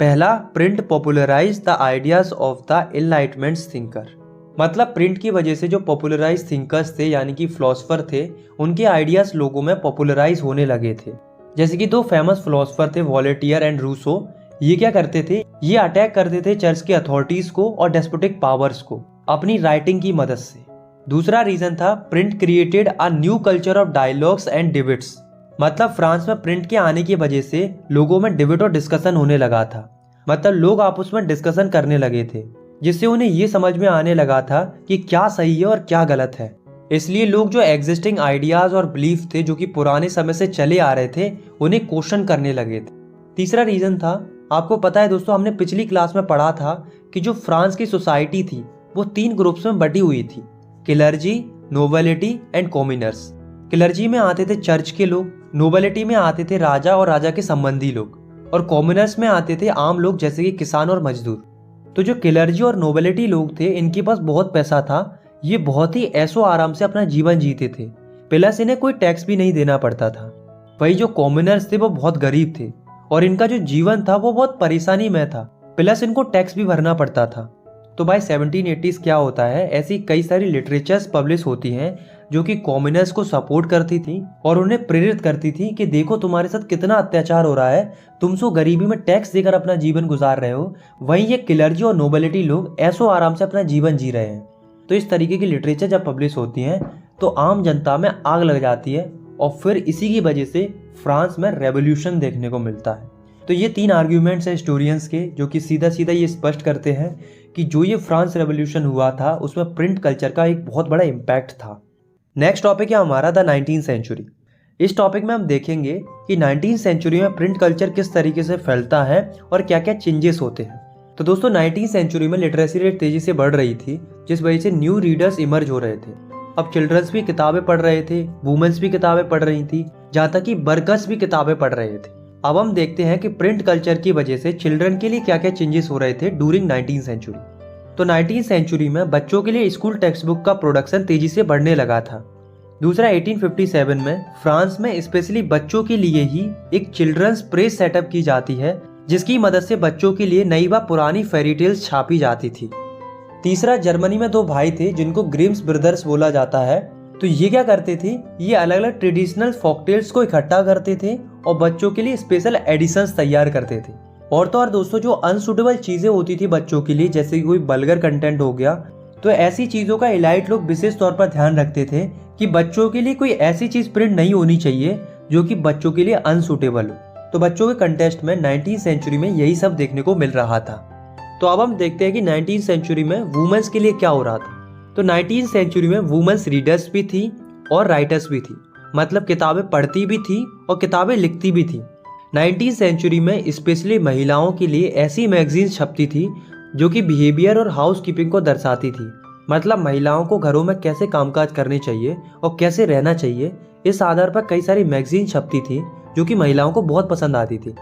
पहला, print popularise the ideas of the enlightenment thinker. मतलब प्रिंट की वजह से जो पॉपुलराइज थिंकर्स थे, यानी कि फिलोसफर थे, उनके आइडियाज लोगों में पॉपुलराइज होने लगे थे। जैसे कि 2 फेमस फिलोसफर थे, वॉलेटियर एंड रूसो। ये क्या करते थे, ये अटैक करते थे चर्च के अथॉरिटीज को और डेस्पोटिक पावर्स को अपनी राइटिंग की मदद से। दूसरा रीजन था, print created a new culture of dialogues and debates. मतलब फ्रांस में प्रिंट के आने की वजह से लोगों में डिबेट और डिस्कशन होने लगा था। मतलब लोग आपस में डिस्कशन करने लगे थे, जिससे उन्हें ये समझ में आने लगा था कि क्या सही है और क्या गलत है। इसलिए लोग जो एग्जिस्टिंग आइडियाज और बिलीफ थे जो कि पुराने समय से चले आ रहे थे, उन्हें क्वेश्चन करने लगे थे। तीसरा रीजन था, आपको पता है दोस्तों, हमने पिछली क्लास में पढ़ा था कि जो फ्रांस की सोसाइटी थी वो 3 ग्रुप्स में बटी हुई थी, clergy, nobility and commoners. Clergy में आते थे चर्च के लोग, नोबिलिटी में आते थे राजा और राजा के संबंधी लोग, और कॉमनर्स में आते थे आम लोग जैसे कि किसान और मजदूर। तो जो क्लर्जी और नोबिलिटी लोग थे, इनके पास बहुत पैसा था, ये बहुत ही ऐशो आराम से अपना जीवन जीते थे, प्लस इन्हें कोई टैक्स भी नहीं देना पड़ता था। वही जो कॉमनर्स थे वो बहुत गरीब थे और इनका जो जीवन था वो बहुत परेशानी में था, प्लस इनको टैक्स भी भरना पड़ता था। तो भाई 1780s क्या होता है, ऐसी कई सारी लिटरेचर्स पब्लिश होती हैं जो कि कॉमनर्स को सपोर्ट करती थी और उन्हें प्रेरित करती थी कि देखो तुम्हारे साथ कितना अत्याचार हो रहा है, तुम सो गरीबी में टैक्स देकर अपना जीवन गुजार रहे हो, वहीं ये क्लर्जी और नोबिलिटी लोग ऐसो आराम से अपना जीवन जी रहे हैं। तो इस तरीके की लिटरेचर जब पब्लिश होती हैं तो आम जनता में आग लग जाती है और फिर इसी की वजह से फ्रांस में रेवोल्यूशन देखने को मिलता है। तो ये 3 आर्ग्यूमेंट्स हैं हिस्टोरियंस के जो कि सीधा सीधा ये स्पष्ट करते हैं कि जो ये फ्रांस रेवोल्यूशन हुआ था उसमें प्रिंट कल्चर का एक बहुत बड़ा इम्पैक्ट था। नेक्स्ट टॉपिक है हमारा द 19th सेंचुरी। इस टॉपिक में हम देखेंगे कि 19th सेंचुरी में प्रिंट कल्चर किस तरीके से फैलता है और क्या क्या चेंजेस होते हैं। तो दोस्तों 19th सेंचुरी में लिटरेसी रेट तेजी से बढ़ रही थी, जिस वजह से न्यू रीडर्स इमर्ज हो रहे थे। अब चिल्ड्रंस भी किताबें पढ़ रहे थे, वुमेन्स भी किताबें पढ़ रही थी, जहाँ तक कि वर्कर्स भी किताबें पढ़ रहे थे। अब हम देखते हैं कि प्रिंट कल्चर की वजह से चिल्ड्रन के लिए क्या क्या चेंजेस हो रहे थे ड्यूरिंग 19th सेंचुरी। तो 19th सेंचुरी में बच्चों के लिए स्कूल टेक्स्ट बुक का प्रोडक्शन तेजी से बढ़ने लगा था। दूसरा, 1857 में फ्रांस में स्पेशली बच्चों के लिए ही एक चिल्ड्रंस प्रेस सेटअप की जाती है, जिसकी मदद से बच्चों के लिए नई व पुरानी फेरी टेल्स छापी जाती थी। तीसरा, जर्मनी में 2 भाई थे जिनको ग्रिम्स ब्रदर्स बोला जाता है। तो ये क्या करते थे, ये अलग अलग ट्रेडिशनल फॉकटेल्स को इकट्ठा करते थे और बच्चों के लिए स्पेशल एडिशंस तैयार करते थे। और तो और दोस्तों, जो अनसुटेबल चीज़ें होती थी बच्चों के लिए, जैसे कि कोई वल्गर कंटेंट हो गया, तो ऐसी चीज़ों का एलाइट लोग विशेष तौर पर ध्यान रखते थे कि बच्चों के लिए कोई ऐसी चीज़ प्रिंट नहीं होनी चाहिए जो कि बच्चों के लिए अनसुटेबल हो। तो बच्चों के कंटेस्ट में 19वीं सेंचुरी में यही सब देखने को मिल रहा था। तो अब हम देखते हैं कि 19वीं सेंचुरी में वुमेन्स के लिए क्या हो रहा था। तो 19वीं सेंचुरी में वुमेन्स रीडर्स भी थी और राइटर्स भी थी, मतलब किताबें पढ़ती भी थी और किताबें लिखती भी थी। 19वीं सेंचुरी में स्पेशली महिलाओं के लिए ऐसी मैगजीन्स छपती थी जो कि बिहेवियर और हाउस कीपिंग को दर्शाती थी, मतलब महिलाओं को घरों में कैसे कामकाज करने चाहिए और कैसे रहना चाहिए, इस आधार पर कई सारी मैगजीन छपती थी जो कि महिलाओं को बहुत पसंद आती थी।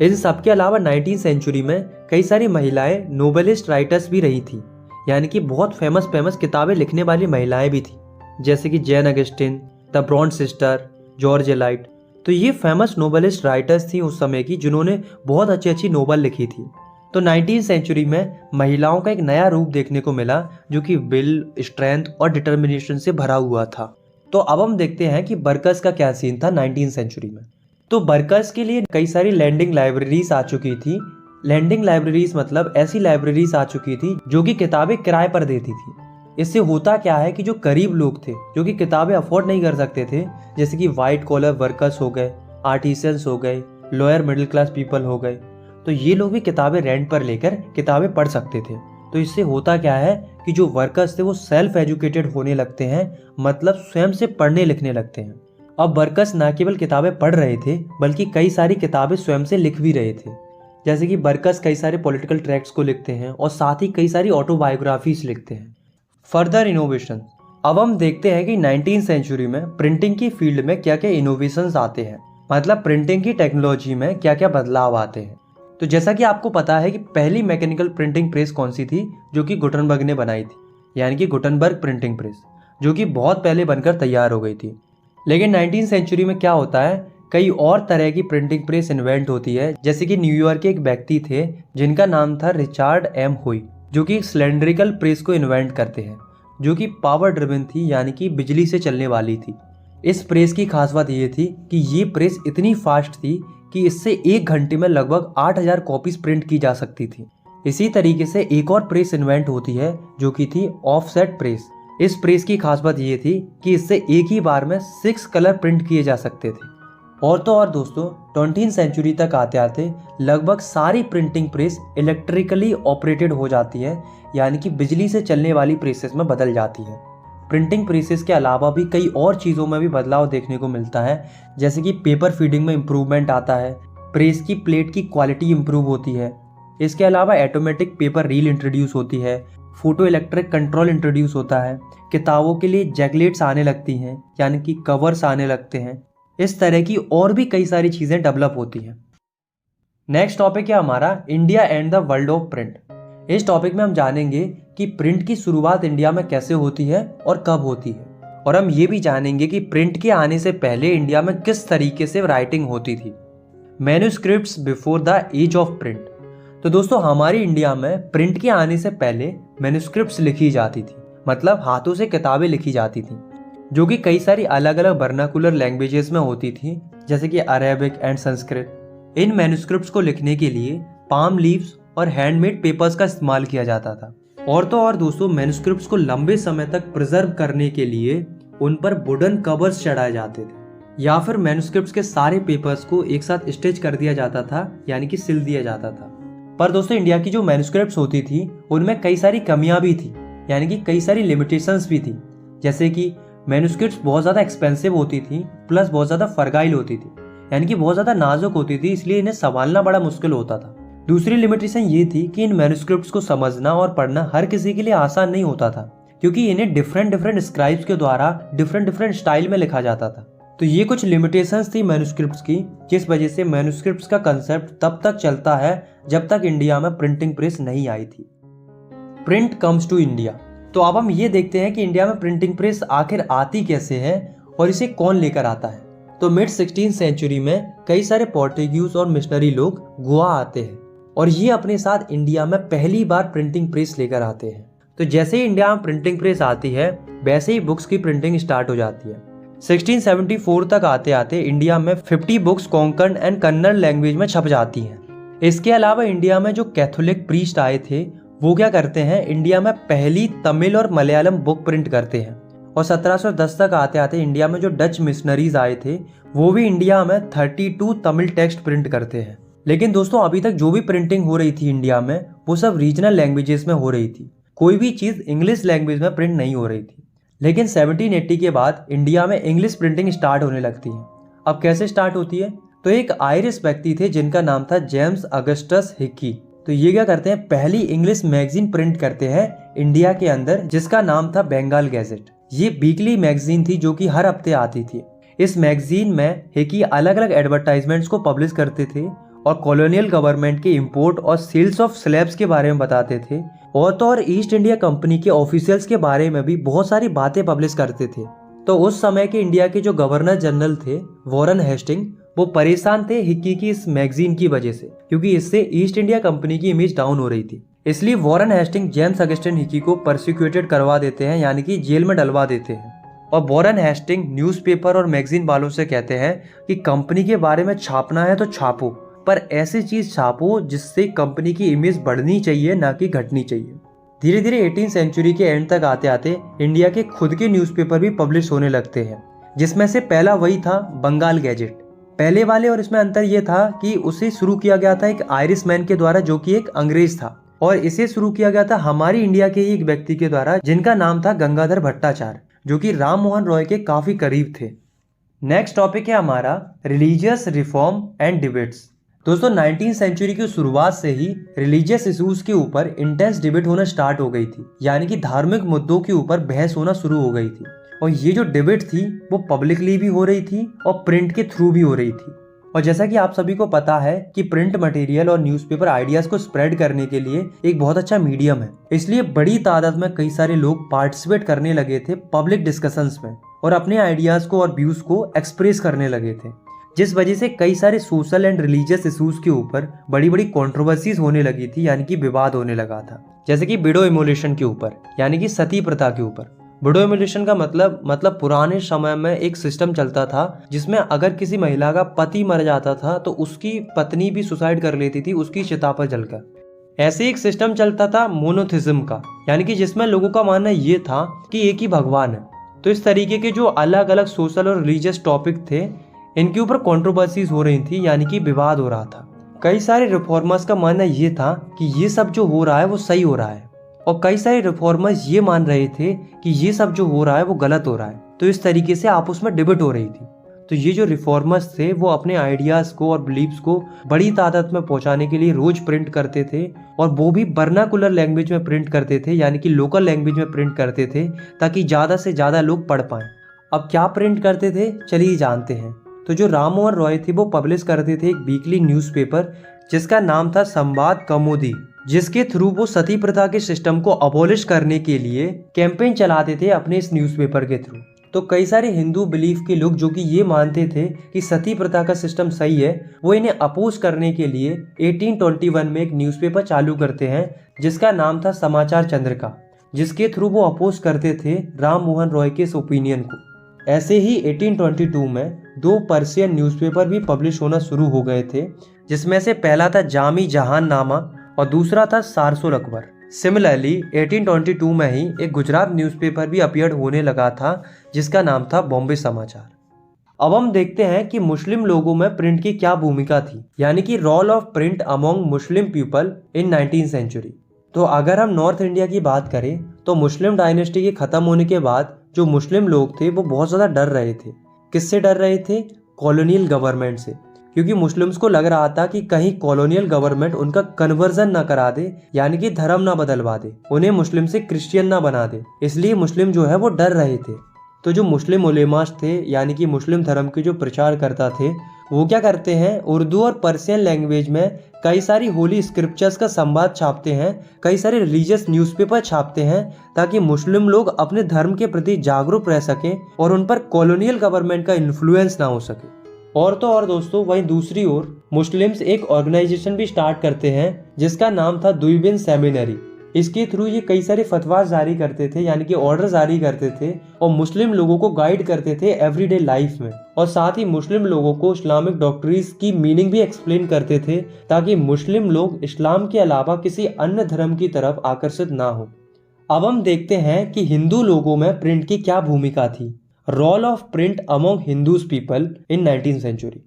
इन सबके अलावा 19वीं सेंचुरी में कई सारी महिलाएं नोवेलिस्ट राइटर्स भी रही थी, यानी कि बहुत फेमस किताबें लिखने वाली महिलाएं भी थी, जैसे कि Jane Austen, the Bronte sister, George Eliot. तो ये फेमस नोवेलिस्ट राइटर्स थी उस समय की, जिन्होंने बहुत अच्छी नोवेल लिखी थी। तो 19वीं सेंचुरी में महिलाओं का एक नया रूप देखने को मिला जो कि विल, स्ट्रेंथ और डिटर्मिनेशन से भरा हुआ था। तो अब हम देखते हैं कि वर्कर्स का क्या सीन था 19वीं सेंचुरी में। तो वर्कर्स के लिए कई सारी लैंडिंग लाइब्रेरीज आ चुकी थी। लैंडिंग लाइब्रेरीज मतलब ऐसी लाइब्रेरीज आ चुकी थी जो कि किताबें किराए पर देती थी। इससे होता क्या है कि जो गरीब लोग थे, जो कि किताबें अफोर्ड नहीं कर सकते थे, जैसे कि वाइट कॉलर वर्कर्स हो गए, आर्टिसंस हो गए, लोअर मिडिल क्लास पीपल हो गए, तो ये लोग भी किताबें रेंट पर लेकर किताबें पढ़ सकते थे। तो इससे होता क्या है कि जो वर्कर्स थे वो सेल्फ एजुकेटेड होने लगते हैं, मतलब स्वयं से पढ़ने लिखने लगते हैं। अब वर्कर्स न केवल किताबें पढ़ रहे थे बल्कि कई सारी किताबें स्वयं से लिख भी रहे थे, जैसे कि वर्कर्स कई सारे पॉलिटिकल ट्रैक्ट्स को लिखते हैं और साथ ही कई सारी ऑटोबायोग्राफीज लिखते हैं। फर्दर इनोवेशन, अब हम देखते हैं कि 19वीं सेंचुरी में प्रिंटिंग की फील्ड में क्या क्या इनोवेशंस आते हैं, मतलब प्रिंटिंग की टेक्नोलॉजी में क्या क्या बदलाव आते हैं। तो जैसा कि आपको पता है कि पहली मैकेनिकल प्रिंटिंग प्रेस कौन सी थी, जो कि गुटनबर्ग ने बनाई थी, यानी कि गुटनबर्ग प्रिंटिंग प्रेस, जो कि बहुत पहले बनकर तैयार हो गई थी। लेकिन 19वीं सेंचुरी में क्या होता है, कई और तरह की प्रिंटिंग प्रेस इन्वेंट होती है। जैसे कि न्यूयॉर्क के एक व्यक्ति थे जिनका नाम था रिचार्ड एम हुई, जो कि सिलेंड्रिकल प्रेस को इन्वेंट करते हैं, जो कि पावर ड्रिवन थी, यानी कि बिजली से चलने वाली थी। इस प्रेस की खास बात ये थी कि ये प्रेस इतनी फास्ट थी कि इससे 1 घंटे में लगभग 8000 कॉपीज प्रिंट की जा सकती थी। इसी तरीके से एक और प्रेस इन्वेंट होती है जो कि थी ऑफसेट प्रेस। इस प्रेस की खास बात ये थी कि इससे एक ही बार में 6 कलर प्रिंट किए जा सकते थे। और तो और दोस्तों, 20वीं सेंचुरी तक आते आते लगभग सारी प्रिंटिंग प्रेस इलेक्ट्रिकली ऑपरेटेड हो जाती है, यानी कि बिजली से चलने वाली प्रेसेस में बदल जाती है। प्रिंटिंग प्रेसेस के अलावा भी कई और चीज़ों में भी बदलाव देखने को मिलता है, जैसे कि पेपर फीडिंग में इम्प्रूवमेंट आता है, प्रेस की प्लेट की क्वालिटी इम्प्रूव होती है। इसके अलावा ऑटोमेटिक पेपर रील इंट्रोड्यूस होती है, फोटो इलेक्ट्रिक कंट्रोल इंट्रोड्यूस होता है, किताबों के लिए जैकलेट्स आने लगती हैं, यानी कि कवर्स आने लगते हैं। इस तरह की और भी कई सारी चीज़ें डेवलप होती हैं। नेक्स्ट टॉपिक है हमारा India and the world of print. इस टॉपिक में हम जानेंगे कि प्रिंट की शुरुआत इंडिया में कैसे होती है और कब होती है, और हम ये भी जानेंगे कि प्रिंट के आने से पहले इंडिया में किस तरीके से राइटिंग होती थी। Manuscripts before the age of print. तो दोस्तों, हमारी इंडिया में प्रिंट के आने से पहले मैन्युस्क्रिप्ट्स लिखी जाती थी, मतलब हाथों से किताबें लिखी जाती थी, जो कि कई सारी अलग अलग वर्नाकुलर लैंग्वेजेस में होती थी, जैसे कि Arabic and Sanskrit. In manuscripts को लिखने के लिए पाम लीव्स और हैंडमेड पेपर्स का इस्तेमाल किया जाता था। और तो और दोस्तों, मैन्युस्क्रिप्ट्स को लंबे समय तक प्रिजर्व करने के लिए उन पर वुडन कवर्स चढ़ाए जाते थे, या फिर मैन्युस्क्रिप्ट्स के सारे पेपर्स को एक साथ स्टिच कर दिया जाता था, यानी कि सिल दिया जाता था। पर दोस्तों, इंडिया की जो मैन्युस्क्रिप्ट्स होती थी उनमें कई सारी कमियां भी थी, यानी कि कई सारी लिमिटेशंस भी थी। जैसे कि मैन्युस्क्रिप्ट्स बहुत ज़्यादा एक्सपेंसिव होती थी, प्लस बहुत ज़्यादा फर्गाइल होती थी, यानी कि बहुत ज़्यादा नाजुक होती थी, इसलिए इन्हें संभालना बड़ा मुश्किल होता था। दूसरी लिमिटेशन ये थी कि इन मैन्युस्क्रिप्ट्स को समझना और पढ़ना हर किसी के लिए आसान नहीं होता था, क्योंकि इन्हें डिफरेंट स्क्राइब्स के द्वारा डिफरेंट स्टाइल में लिखा जाता था। तो ये कुछ लिमिटेशंस थी मैन्युस्क्रिप्ट्स की, जिस वजह से मैन्युस्क्रिप्ट्स का कंसेप्ट तब तक चलता है जब तक इंडिया में प्रिंटिंग प्रेस नहीं आई थी। Print comes to India. तो अब हम ये देखते हैं कि इंडिया में प्रिंटिंग प्रेस आखिर आती कैसे है और इसे कौन लेकर आता है। तो मिड 16th सेंचुरी में कई सारे पोर्टुगीज और मिशनरी लोग गोवा आते हैं और ये अपने साथ इंडिया में पहली बार प्रिंटिंग प्रेस लेकर आते हैं। तो जैसे ही इंडिया में प्रिंटिंग प्रेस आती है वैसे ही बुक्स की प्रिंटिंग स्टार्ट हो जाती है। 1674 तक आते आते इंडिया में 50 books Konkan and Kannada language में छप जाती हैं। इसके अलावा इंडिया में जो कैथोलिक प्रीस्ट आए थे वो क्या करते हैं, इंडिया में पहली तमिल और मलयालम बुक प्रिंट करते हैं। और 1710 तक आते आते इंडिया में जो डच मिशनरीज आए थे वो भी इंडिया में 32 तमिल टेक्स्ट प्रिंट करते हैं। लेकिन दोस्तों अभी तक जो भी प्रिंटिंग हो रही थी इंडिया में वो सब रीजनल लैंग्वेजेस में हो रही थी, कोई भी चीज़ इंग्लिश लैंग्वेज में प्रिंट नहीं हो रही थी। लेकिन 1780 के बाद इंडिया में इंग्लिश प्रिंटिंग स्टार्ट होने लगती है। अब कैसे स्टार्ट होती है, तो एक आयरिश व्यक्ति थे जिनका नाम था जेम्स अगस्टस हिकी। तो ये क्या करते हैं, पहली इंग्लिश मैगजीन प्रिंट करते हैं इंडिया के अंदर जिसका नाम था बंगाल गैजेट। ये वीकली मैगजीन थी जो कि हर हफ्ते आती थी। इस मैगजीन में हिकी अलग अलग एडवर्टाइजमेंट्स को पब्लिश करते थे और कॉलोनियल गवर्नमेंट के इंपोर्ट और सेल्स ऑफ स्लैब्स के बारे में बताते थे। और तो और ईस्ट इंडिया कंपनी के ऑफिशियल्स के बारे में भी बहुत सारी बातें पब्लिश करते थे। तो उस समय के इंडिया के जो गवर्नर जनरल थे वॉरेन हेस्टिंग, वो परेशान थे हिक्की की इस मैगजीन की वजह से, क्योंकि इससे ईस्ट इंडिया कंपनी की इमेज डाउन हो रही थी। इसलिए Warren Hasting James Augustine Hickey को परसिक्यूटेड करवा देते हैं, यानी कि जेल में डलवा देते हैं। और वॉरेन हेस्टिंग न्यूज़पेपर और मैगजीन वालों से कहते हैं कि कंपनी के बारे में छापना है तो छापो, पर ऐसी चीज छापो जिससे कंपनी की इमेज बढ़नी चाहिए, ना कि घटनी चाहिए। धीरे धीरे 18वीं सेंचुरी के एंड तक आते आते इंडिया के खुद के न्यूज़पेपर भी पब्लिश होने लगते हैं, जिसमें से पहला वही था बंगाल गैजेट। पहले वाले और इसमें अंतर यह था कि उसे शुरू किया गया था एक आयरिश मैन के द्वारा जो कि एक अंग्रेज था, और इसे शुरू किया गया था हमारी इंडिया के ही एक व्यक्ति के द्वारा जिनका नाम था गंगाधर भट्टाचार्य, जो कि राम मोहन रॉय के काफी करीब थे। नेक्स्ट टॉपिक है हमारा रिलीजियस रिफॉर्म एंड डिबेट्स। दोस्तों 19वीं सेंचुरी की शुरुआत से ही रिलीजियस इश्यूज के ऊपर इंटेंस डिबेट होना स्टार्ट हो गई थी, यानी कि धार्मिक मुद्दों के ऊपर बहस होना शुरू हो गई थी। और ये जो डिबेट थी वो पब्लिकली भी हो रही थी और प्रिंट के थ्रू भी हो रही थी। और जैसा कि आप सभी को पता है कि प्रिंट मटेरियल और न्यूज़पेपर आइडियाज को स्प्रेड करने के लिए एक बहुत अच्छा मीडियम है, इसलिए बड़ी तादाद में कई सारे लोग पार्टिसिपेट करने लगे थे पब्लिक डिस्कशंस में और अपने आइडियाज को और व्यूज को एक्सप्रेस करने लगे थे, जिस वजह से कई सारे सोशल एंड रिलीजियस इश्यूज के ऊपर बड़ी बड़ी कंट्रोवर्सीज होने लगी थी, यानी कि विवाद होने लगा था। जैसे कि विडो इमोलेशन के ऊपर, यानी कि सती प्रथा के ऊपर। विडो इमोलेशन का मतलब पुराने समय में एक सिस्टम चलता था जिसमें अगर किसी महिला का पति मर जाता था तो उसकी पत्नी भी सुसाइड कर लेती थी उसकी चिता पर जलकर। ऐसे एक सिस्टम चलता था मोनोथिज्म का, यानी कि जिसमें लोगों का मानना ये था कि एक ही भगवान है। तो इस तरीके के जो अलग अलग सोशल और रिलीजियस टॉपिक थे इनके ऊपर कंट्रोवर्सीज हो रही थी, यानी कि विवाद हो रहा था। कई सारे रिफॉर्मर्स का मानना ये था कि ये सब जो हो रहा है वो सही हो रहा है, और कई सारे रिफॉर्मर्स ये मान रहे थे कि ये सब जो हो रहा है वो गलत हो रहा है। तो इस तरीके से आपस में डिबेट हो रही थी। तो ये जो रिफॉर्मर्स थे वो अपने आइडियाज को और बिलीव्स को बड़ी तादाद में पहुंचाने के लिए रोज प्रिंट करते थे, और वो भी वर्नाकुलर लैंग्वेज में प्रिंट करते थे, यानी कि लोकल लैंग्वेज में प्रिंट करते थे ताकि ज्यादा से ज्यादा लोग पढ़ पाएं। अब क्या प्रिंट करते थे, चलिए जानते हैं। तो जो राम मोहन रॉय थे वो पब्लिश करते थे एक वीकली न्यूज़पेपर जिसका नाम था संवाद कौमुदी, जिसके थ्रू वो सती प्रथा के सिस्टम को अबॉलिश करने के लिए कैंपेन चलाते थे अपने इस न्यूज़पेपर के थ्रू। तो कई सारे हिंदू बिलीफ के लोग जो कि ये मानते थे कि सती प्रथा का सिस्टम सही है, वो इन्हें अपोज करने के लिए 1821 में एक न्यूज़पेपर चालू करते हैं जिसका नाम था समाचार चंद्रिका, जिसके थ्रू वो अपोज करते थे राम मोहन रॉय के इस ओपिनियन को। ऐसे ही 1822 में 2 पर्शियन न्यूज़पेपर भी पब्लिश होना शुरू हो गए थे, जिसमें से पहला था जामी जहान नामा और दूसरा था सारसुल अकबर। सिमिलरली 1822 में ही एक गुजरात न्यूज़पेपर भी अपीयर होने लगा था जिसका नाम था बॉम्बे समाचार। अब हम देखते हैं कि मुस्लिम लोगों में प्रिंट की क्या भूमिका थी, यानी कि role of print among Muslim people in 19वीं सेंचुरी। तो अगर हम नॉर्थ इंडिया की बात करें तो मुस्लिम डायनेस्टी के खत्म होने के बाद जो मुस्लिम लोग थे वो बहुत ज़्यादा डर रहे थे। किससे डर रहे थे? कॉलोनियल गवर्नमेंट से, क्योंकि मुस्लिम्स को लग रहा था कि कहीं कॉलोनियल गवर्नमेंट उनका कन्वर्जन ना करा दे, यानी कि धर्म ना बदलवा दे, उन्हें मुस्लिम से क्रिश्चियन ना बना दे। इसलिए मुस्लिम जो है वो डर रहे थे। तो जो मुस्लिम उलेमास थे, यानी कि मुस्लिम धर्म के जो प्रचार करता थे, वो क्या करते हैं, उर्दू और पर्शियन लैंग्वेज में कई सारी होली स्क्रिप्चर्स का संवाद छापते हैं, कई सारे रिलीजियस न्यूज़पेपर छापते हैं ताकि मुस्लिम लोग अपने धर्म के प्रति जागरूक रह सकें और उन पर कॉलोनियल गवर्नमेंट का इन्फ्लुएंस ना हो सके। और तो और दोस्तों, वहीं दूसरी ओर मुस्लिम्स एक ऑर्गेनाइजेशन भी स्टार्ट करते हैं जिसका नाम था दुइबिन सेमिनरी, इसके थ्रू ये कई सारे फतवा जारी करते थे, यानी कि ऑर्डर जारी करते थे और मुस्लिम लोगों को गाइड करते थे एवरीडे लाइफ में। और साथ ही मुस्लिम लोगों को इस्लामिक डॉक्ट्रीज की मीनिंग भी एक्सप्लेन करते थे ताकि मुस्लिम लोग इस्लाम के अलावा किसी अन्य धर्म की तरफ आकर्षित ना हो। अब हम देखते हैं कि हिंदू लोगों में प्रिंट की क्या भूमिका थी। Role of print among Hindus people in 19th century.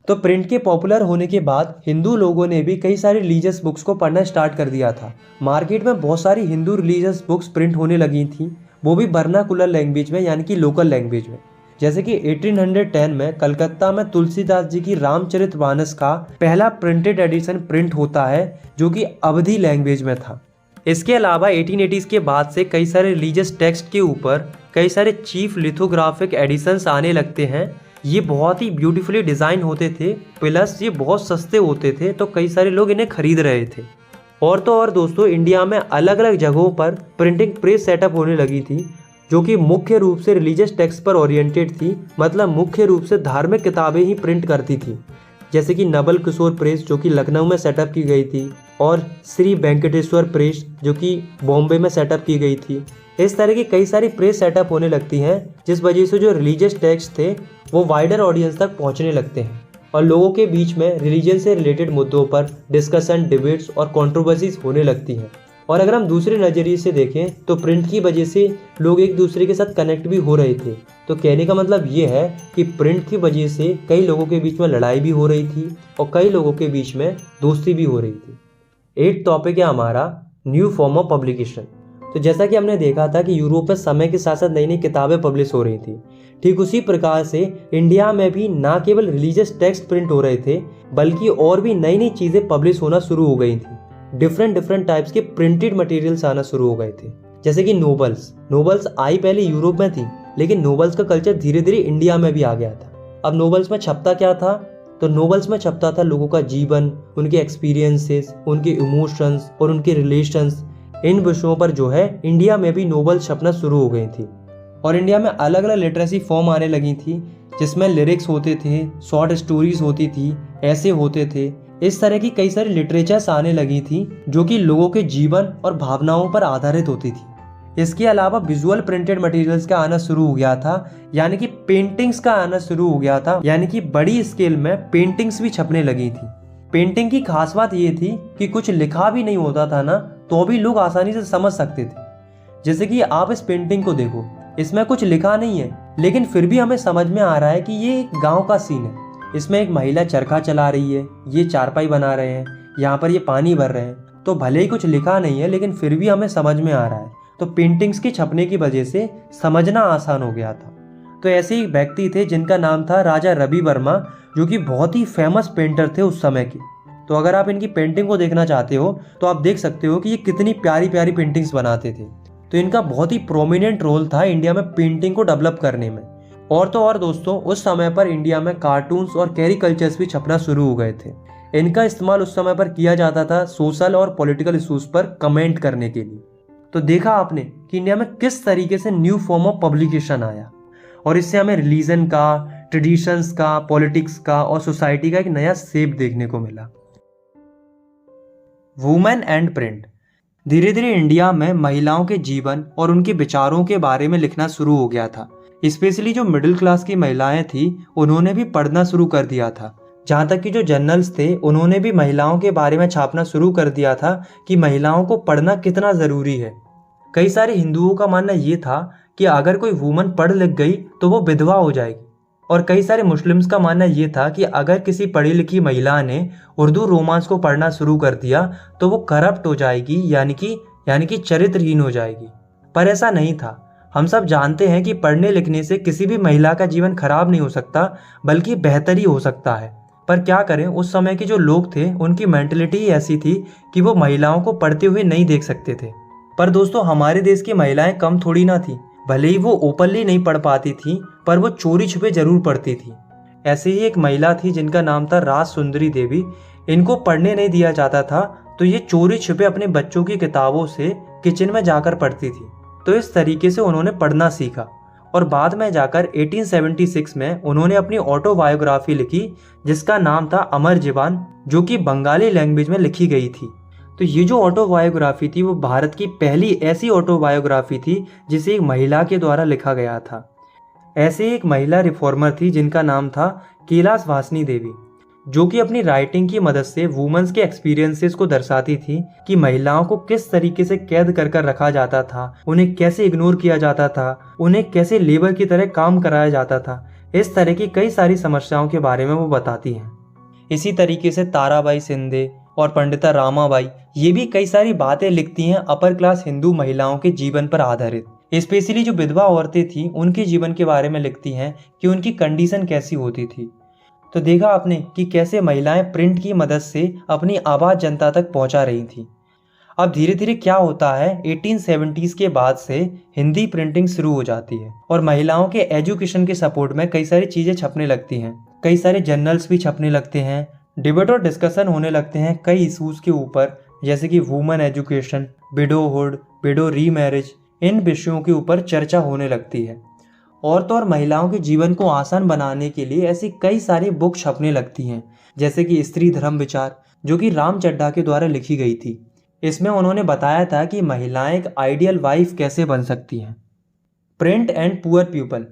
तो प्रिंट के पॉपुलर होने के बाद हिंदू लोगों ने भी कई सारी रिलीजियस बुक्स को पढ़ना स्टार्ट कर दिया था। मार्केट में बहुत सारी हिंदू रिलीजियस बुक्स प्रिंट होने लगी थी, वो भी वर्नाकुलर लैंग्वेज में, यानी कि लोकल लैंग्वेज में। जैसे कि 1810 में कलकत्ता में तुलसीदास जी की रामचरितमानस का पहला प्रिंटेड एडिशन प्रिंट होता है, जो कि अवधी लैंग्वेज में था। इसके अलावा 1880s के बाद से कई सारे रिलीजियस टेक्स्ट के ऊपर कई सारे चीफ लिथोग्राफिक एडिशंस आने लगते हैं। ये बहुत ही ब्यूटीफुली डिज़ाइन होते थे, प्लस ये बहुत सस्ते होते थे, तो कई सारे लोग इन्हें खरीद रहे थे। और तो और दोस्तों, इंडिया में अलग अलग जगहों पर प्रिंटिंग प्रेस सेटअप होने लगी थी, जो कि मुख्य रूप से रिलीजियस टेक्स्ट पर ओरिएंटेड थी, मतलब मुख्य रूप से धार्मिक किताबें ही प्रिंट करती थी। जैसे कि नवल किशोर प्रेस, जो कि लखनऊ में सेटअप की गई थी, और श्री वेंकटेश्वर प्रेस, जो कि बॉम्बे में सेटअप की गई थी। इस तरह की कई सारी प्रेस सेटअप होने लगती हैं, जिस वजह से जो रिलीजियस टेक्स्ट थे वो वाइडर ऑडियंस तक पहुंचने लगते हैं और लोगों के बीच में रिलीजन से रिलेटेड मुद्दों पर डिस्कशन, डिबेट्स और कंट्रोवर्सीज होने लगती हैं। और अगर हम दूसरे नज़रिए से देखें तो प्रिंट की वजह से लोग एक दूसरे के साथ कनेक्ट भी हो रहे थे। तो कहने का मतलब ये है कि प्रिंट की वजह से कई लोगों के बीच में लड़ाई भी हो रही थी और कई लोगों के बीच में दोस्ती भी हो रही थी। 8th टॉपिक है हमारा न्यू फॉर्म ऑफ पब्लिकेशन। तो जैसा कि हमने देखा था कि यूरोप में समय के साथ साथ नई नई किताबें पब्लिश हो रही थी, ठीक उसी प्रकार से इंडिया में भी ना केवल रिलीजियस टेक्स्ट प्रिंट हो रहे थे, बल्कि और भी नई नई चीज़ें पब्लिश होना शुरू हो गई थी। डिफरेंट टाइप्स के प्रिंटेड मटेरियल्स आना शुरू हो गए थे। जैसे कि नोवेल्स आई पहले यूरोप में थी, लेकिन नोवेल्स का कल्चर धीरे धीरे इंडिया में भी आ गया था। अब नोवेल्स में छपता क्या था? तो नोवेल्स में छपता था लोगों का जीवन, उनके एक्सपीरियंसेस, उनके इमोशंस और उनके रिलेशंस। इन विषयों पर जो है इंडिया में भी नोवेल छपना शुरू हो गई थी। और इंडिया में अलग अलग लिटरेसी फॉर्म आने लगी थी, जिसमें लिरिक्स होते थे, शॉर्ट स्टोरीज होती थी, ऐसे होते थे। इस तरह की कई सारी लिटरेचर्स आने लगी थी जो कि लोगों के जीवन और भावनाओं पर आधारित होती थी। इसके अलावा विजुअल प्रिंटेड मटेरियल्स का आना शुरू हो गया था, यानी कि पेंटिंग्स का आना शुरू हो गया था, यानी कि बड़ी स्केल में पेंटिंग्स भी छपने लगी थी। पेंटिंग की खास बात ये थी कि कुछ लिखा भी नहीं होता था ना, तो भी लोग आसानी से समझ सकते थे। जैसे कि आप इस पेंटिंग को देखो, इसमें कुछ लिखा नहीं है, लेकिन फिर भी हमें समझ में आ रहा है कि ये एक गांव का सीन है। इसमें एक महिला चरखा चला रही है, ये चारपाई बना रहे हैं, यहाँ पर ये पानी भर रहे हैं। तो भले ही कुछ लिखा नहीं है, लेकिन फिर भी हमें समझ में आ रहा है। तो पेंटिंग्स के छपने की वजह से समझना आसान हो गया था। तो ऐसे ही व्यक्ति थे जिनका नाम था राजा रवि वर्मा, जो कि बहुत ही फेमस पेंटर थे उस समय के। तो अगर आप इनकी पेंटिंग को देखना चाहते हो तो आप देख सकते हो कि ये कितनी प्यारी प्यारी पेंटिंग्स बनाते थे। तो इनका बहुत ही प्रोमिनेंट रोल था इंडिया में पेंटिंग को डेवलप करने में। और तो और दोस्तों, उस समय पर इंडिया में कार्टून्स और कैरिकल्चर्स भी छपना शुरू हो गए थे। इनका इस्तेमाल उस समय पर किया जाता था सोशल और पॉलिटिकल इशूज पर कमेंट करने के लिए। तो देखा आपने कि इंडिया में किस तरीके से न्यू फॉर्म ऑफ पब्लिकेशन आया, और इससे हमें रिलीजन का, ट्रेडिशंस का, पॉलिटिक्स का और सोसाइटी का एक नया शेप देखने को मिला। Women and print. धीरे धीरे इंडिया में महिलाओं के जीवन और उनके विचारों के बारे में लिखना शुरू हो गया था। स्पेशली जो मिडिल क्लास की महिलाएं थी, उन्होंने भी पढ़ना शुरू कर दिया था। जहाँ तक कि जो जर्नल्स थे, उन्होंने भी महिलाओं के बारे में छापना शुरू कर दिया था कि महिलाओं को पढ़ना कितना ज़रूरी है। कई सारे हिंदुओं का मानना ये था कि अगर कोई वुमन पढ़ लिख गई तो वो विधवा हो जाएगी, और कई सारे मुस्लिम्स का मानना ये था कि अगर किसी पढ़ी लिखी महिला ने उर्दू रोमांस को पढ़ना शुरू कर दिया तो वो करप्ट हो जाएगी, यानी कि चरित्रहीन हो जाएगी। पर ऐसा नहीं था। हम सब जानते हैं कि पढ़ने लिखने से किसी भी महिला का जीवन खराब नहीं हो सकता, बल्कि बेहतर ही हो सकता है। पर क्या करें, उस समय के जो लोग थे उनकी मेंटलिटी ही ऐसी थी कि वो महिलाओं को पढ़ते हुए नहीं देख सकते थे। पर दोस्तों, हमारे देश की महिलाएं कम थोड़ी ना थी। भले ही वो ओपनली नहीं पढ़ पाती थी, पर वो चोरी छुपे जरूर पढ़ती थी। ऐसे ही एक महिला थी जिनका नाम था राज सुंदरी देवी। इनको पढ़ने नहीं दिया जाता था, तो ये चोरी छुपे अपने बच्चों की किताबों से किचन में जाकर पढ़ती थी। तो इस तरीके से उन्होंने पढ़ना सीखा, और बाद में जाकर 1876 में उन्होंने अपनी ऑटोबायोग्राफी लिखी, जिसका नाम था अमर जीवन, जो कि बंगाली लैंग्वेज में लिखी गई थी। तो ये जो ऑटोबायोग्राफी थी वो भारत की पहली ऐसी ऑटोबायोग्राफी थी जिसे एक महिला के द्वारा लिखा गया था। ऐसे एक महिला रिफॉर्मर थी जिनका नाम था कैलाश वासनी देवी, जो कि अपनी राइटिंग की मदद से वुमेन्स के एक्सपीरियंसेस को दर्शाती थी कि महिलाओं को किस तरीके से कैद कर कर रखा जाता था, उन्हें कैसे इग्नोर किया जाता था, उन्हें कैसे लेबर की तरह काम कराया जाता था। इस तरह की कई सारी समस्याओं के बारे में वो बताती हैं। इसी तरीके से ताराबाई शिंदे और पंडिता रामाबाई ये भी कई सारी बातें लिखती हैं अपर क्लास हिंदू महिलाओं के जीवन पर आधारित। स्पेशली जो विधवा औरतें थी उनके जीवन के बारे में लिखती हैं कि उनकी कंडीशन कैसी होती थी। तो देखा आपने कि कैसे महिलाएं प्रिंट की मदद से अपनी आवाज़ जनता तक पहुंचा रही थी। अब धीरे धीरे क्या होता है, 1870s के बाद से हिंदी प्रिंटिंग शुरू हो जाती है और महिलाओं के एजुकेशन के सपोर्ट में कई सारी चीज़ें छपने लगती हैं। कई सारे जर्नल्स भी छपने लगते हैं, डिबेट और डिस्कशन होने लगते हैं कई इशूज़ के ऊपर, जैसे कि women education, widowhood, window remarriage, इन विषयों के ऊपर चर्चा होने लगती है। औरतों और महिलाओं के जीवन को आसान बनाने के लिए ऐसी कई सारी बुक छपने लगती हैं, जैसे कि स्त्री धर्म विचार, जो कि राम चड्ढा के द्वारा लिखी गई थी। इसमें उन्होंने बताया था कि महिलाएं एक आइडियल वाइफ कैसे बन सकती हैं। प्रिंट एंड पुअर पीपल,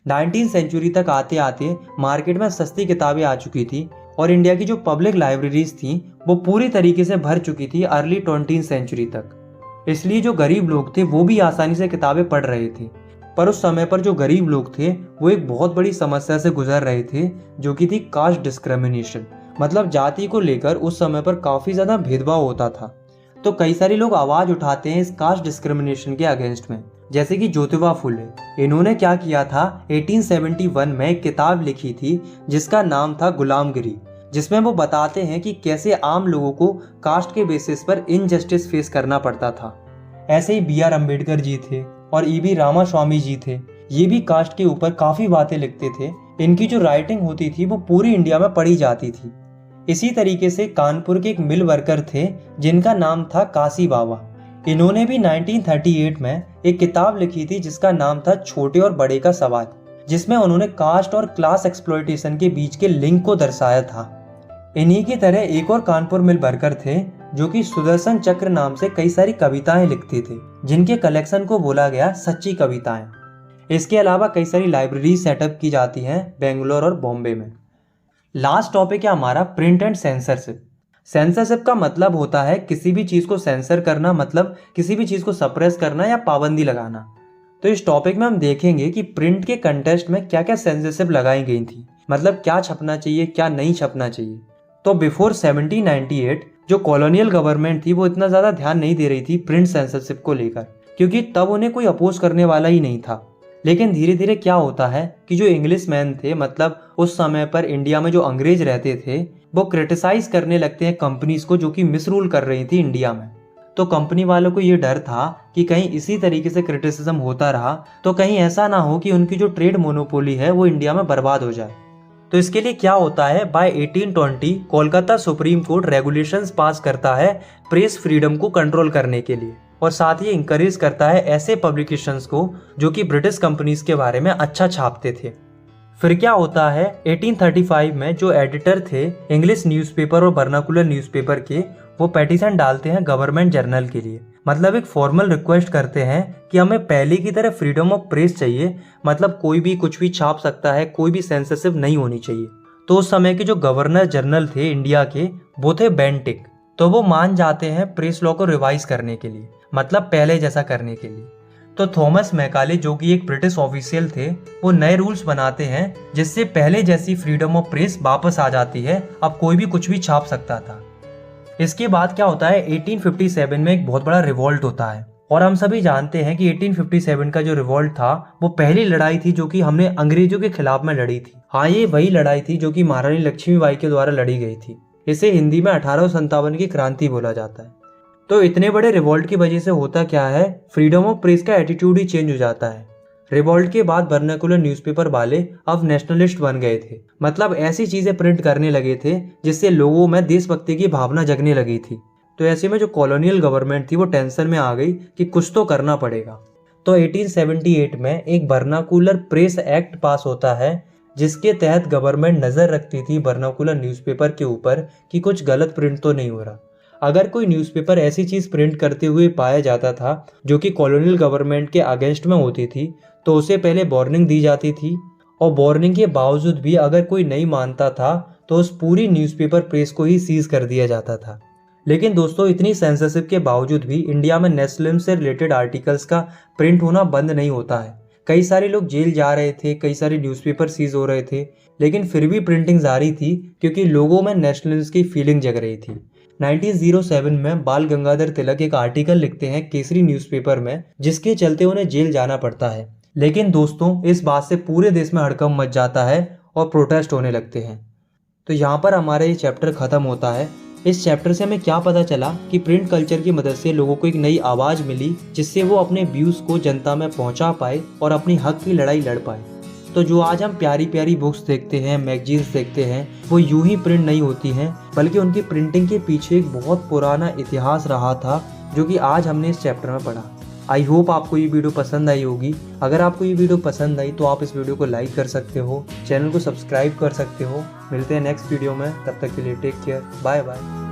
19वीं सेंचुरी तक आते आते मार्केट में सस्ती किताबें आ चुकी थी और इंडिया की जो पब्लिक लाइब्रेरीज थी वो पूरी तरीके से भर चुकी थी अर्ली 20वीं सेंचुरी तक। इसलिए जो गरीब लोग थे वो भी आसानी से किताबें पढ़ रहे थे। पर उस समय पर जो गरीब लोग थे वो एक बहुत बड़ी समस्या से गुजर रहे थे, जो कि थी कास्ट डिस्क्रिमिनेशन। मतलब जाति को लेकर उस समय पर काफ़ी ज़्यादा भेदभाव होता था। तो कई सारे लोग आवाज़ उठाते हैं इस कास्ट डिस्क्रिमिनेशन के अगेंस्ट में, जैसे कि ज्योतिबा फुले। इन्होंने क्या किया था, 1871 में एक किताब लिखी थी जिसका नाम था गुलामगिरी, जिसमें वो बताते हैं कि कैसे आम लोगों को कास्ट के बेसिस पर इनजस्टिस फेस करना पड़ता था। ऐसे ही बी.आर. अम्बेडकर जी थे और ई.बी. रामास्वामी जी थे, ये भी कास्ट के ऊपर काफ़ी बातें लिखते थे। इनकी जो राइटिंग होती थी वो पूरी इंडिया में पढ़ी जाती थी। इसी तरीके से कानपुर के एक मिल वर्कर थे जिनका नाम था काशी बाबा। इन्होंने भी 1938 में एक किताब लिखी थी जिसका नाम था छोटे और बड़े का सवाल, जिसमें उन्होंने कास्ट और क्लास एक्सप्लॉयटेशन के बीच के लिंक को दर्शाया था। इन्हीं की तरह एक और कानपुर मिल वर्कर थे जो कि सुदर्शन चक्र नाम से कई सारी कविताएं लिखते थे, जिनके कलेक्शन को बोला गया सच्ची कविताएं। इसके अलावा कई सारी लाइब्रेरी सेटअप की जाती हैं बेंगलोर और बॉम्बे में। लास्ट टॉपिक है हमारा प्रिंट एंड सेंसरशिप। सेंसरशिप का मतलब होता है किसी भी चीज़ को सेंसर करना, मतलब किसी भी चीज़ को सप्रेस करना या पाबंदी लगाना। तो इस टॉपिक में हम देखेंगे कि प्रिंट के कंटेस्ट में क्या क्या सेंसरशिप लगाई गई थी, मतलब क्या छपना चाहिए क्या नहीं छपना चाहिए। तो बिफोर 1798 जो कॉलोनियल गवर्नमेंट थी वो इतना ज़्यादा ध्यान नहीं दे रही थी प्रिंट सेंसरशिप को लेकर, क्योंकि तब उन्हें कोई अपोज करने वाला ही नहीं था। लेकिन धीरे धीरे क्या होता है कि जो इंग्लिश मैन थे, मतलब उस समय पर इंडिया में जो अंग्रेज रहते थे, वो क्रिटिसाइज करने लगते हैं कंपनीज को जो कि मिसरूल कर रही थी इंडिया में। तो कंपनी वालों को ये डर था कि कहीं इसी तरीके से क्रिटिसिज्म होता रहा तो कहीं ऐसा ना हो कि उनकी जो ट्रेड मोनोपोली है वो इंडिया में बर्बाद हो जाए। तो इसके लिए क्या होता है, by 1820 Kolkata supreme court regulations pass करता है प्रेस फ्रीडम को कंट्रोल करने के लिए, और साथ ही इंकरेज करता है ऐसे पब्लिकेशंस को जो कि ब्रिटिश कंपनीज के बारे में अच्छा छापते थे। फिर क्या होता है, 1835 में जो एडिटर थे इंग्लिश न्यूज़पेपर और वर्नाकुलर न्यूज़पेपर के, वो पेटिशन डालते हैं गवर्नमेंट जर्नल के लिए, मतलब एक फॉर्मल रिक्वेस्ट करते हैं कि हमें पहले की तरह फ्रीडम ऑफ प्रेस चाहिए, मतलब कोई भी कुछ भी छाप सकता है, कोई भी सेंसरशिप नहीं होनी चाहिए। तो उस समय के जो गवर्नर जनरल थे इंडिया के वो थे बेंटिक, तो वो मान जाते हैं प्रेस लॉ को रिवाइज करने के लिए, मतलब पहले जैसा करने के लिए। तो थॉमस मैकाले जो कि एक ब्रिटिश ऑफिशियल थे, वो नए रूल्स बनाते हैं जिससे पहले जैसी फ्रीडम ऑफ प्रेस वापस आ जाती है, अब कोई भी कुछ भी छाप सकता था। इसके बाद क्या होता है, 1857 में एक बहुत बड़ा रिवॉल्ट होता है, और हम सभी जानते हैं कि 1857 का जो रिवॉल्ट था वो पहली लड़ाई थी जो कि हमने अंग्रेजों के खिलाफ में लड़ी थी। हाँ, ये वही लड़ाई थी जो कि महारानी लक्ष्मीबाई के द्वारा लड़ी गई थी। इसे हिंदी में 1857 की क्रांति बोला जाता है। तो इतने बड़े रिवॉल्ट की वजह से होता क्या है, फ्रीडम ऑफ प्रेस का एटीट्यूड ही चेंज हो जाता है। रिवॉल्ट के बाद वर्नाकुलर न्यूज़पेपर वाले अब नेशनलिस्ट बन गए थे, मतलब ऐसी चीजें प्रिंट करने लगे थे जिससे लोगों में देशभक्ति की भावना जगने लगी थी। तो ऐसे में जो कॉलोनियल गवर्नमेंट थी वो टेंशन में आ गई कि कुछ तो करना पड़ेगा। तो 1878 में एक वर्नाकुलर प्रेस एक्ट पास होता है, जिसके तहत गवर्नमेंट नजर रखती थी वर्नाकुलर न्यूज़पेपर के ऊपर कि कुछ गलत प्रिंट तो नहीं हो रहा। अगर कोई न्यूज़पेपर ऐसी चीज़ प्रिंट करते हुए पाया जाता था जो कि कॉलोनियल गवर्नमेंट के अगेंस्ट में होती थी तो उसे पहले वार्निंग दी जाती थी, और वार्निंग के बावजूद भी अगर कोई नहीं मानता था तो उस पूरी न्यूज़पेपर प्रेस को ही सीज कर दिया जाता था। लेकिन दोस्तों, इतनी सेंसरशिप के बावजूद भी इंडिया में नेस्लिम से रिलेटेड आर्टिकल्स का प्रिंट होना बंद नहीं होता है। कई सारे लोग जेल जा रहे थे, कई सारे न्यूज़पेपर सीज हो रहे थे, लेकिन फिर भी प्रिंटिंग जारी थी क्योंकि लोगों में नेशनलिज्म की फीलिंग जग रही थी। 1907 में बाल गंगाधर तिलक एक आर्टिकल लिखते हैं केसरी न्यूज़पेपर में, जिसके चलते उन्हें जेल जाना पड़ता है। लेकिन दोस्तों, इस बात से पूरे देश में हड़कंप मच जाता है और प्रोटेस्ट होने लगते हैं। तो यहाँ पर हमारा ये चैप्टर ख़त्म होता है। इस चैप्टर से हमें क्या पता चला कि प्रिंट कल्चर की मदद से लोगों को एक नई आवाज़ मिली जिससे वो अपने व्यूज़ को जनता में पहुँचा पाए और अपनी हक की लड़ाई लड़ पाए। तो जो आज हम प्यारी प्यारी बुक्स देखते हैं, मैगजीन्स देखते हैं, वो यूं ही प्रिंट नहीं होती हैं, बल्कि उनकी प्रिंटिंग के पीछे एक बहुत पुराना इतिहास रहा था जो कि आज हमने इस चैप्टर में पढ़ा। आई होप आपको ये वीडियो पसंद आई होगी। अगर आपको ये वीडियो पसंद आई तो आप इस वीडियो को लाइक कर सकते हो, चैनल को सब्सक्राइब कर सकते हो। मिलते हैं नेक्स्ट वीडियो में, तब तक के लिए टेक केयर, बाय बाय।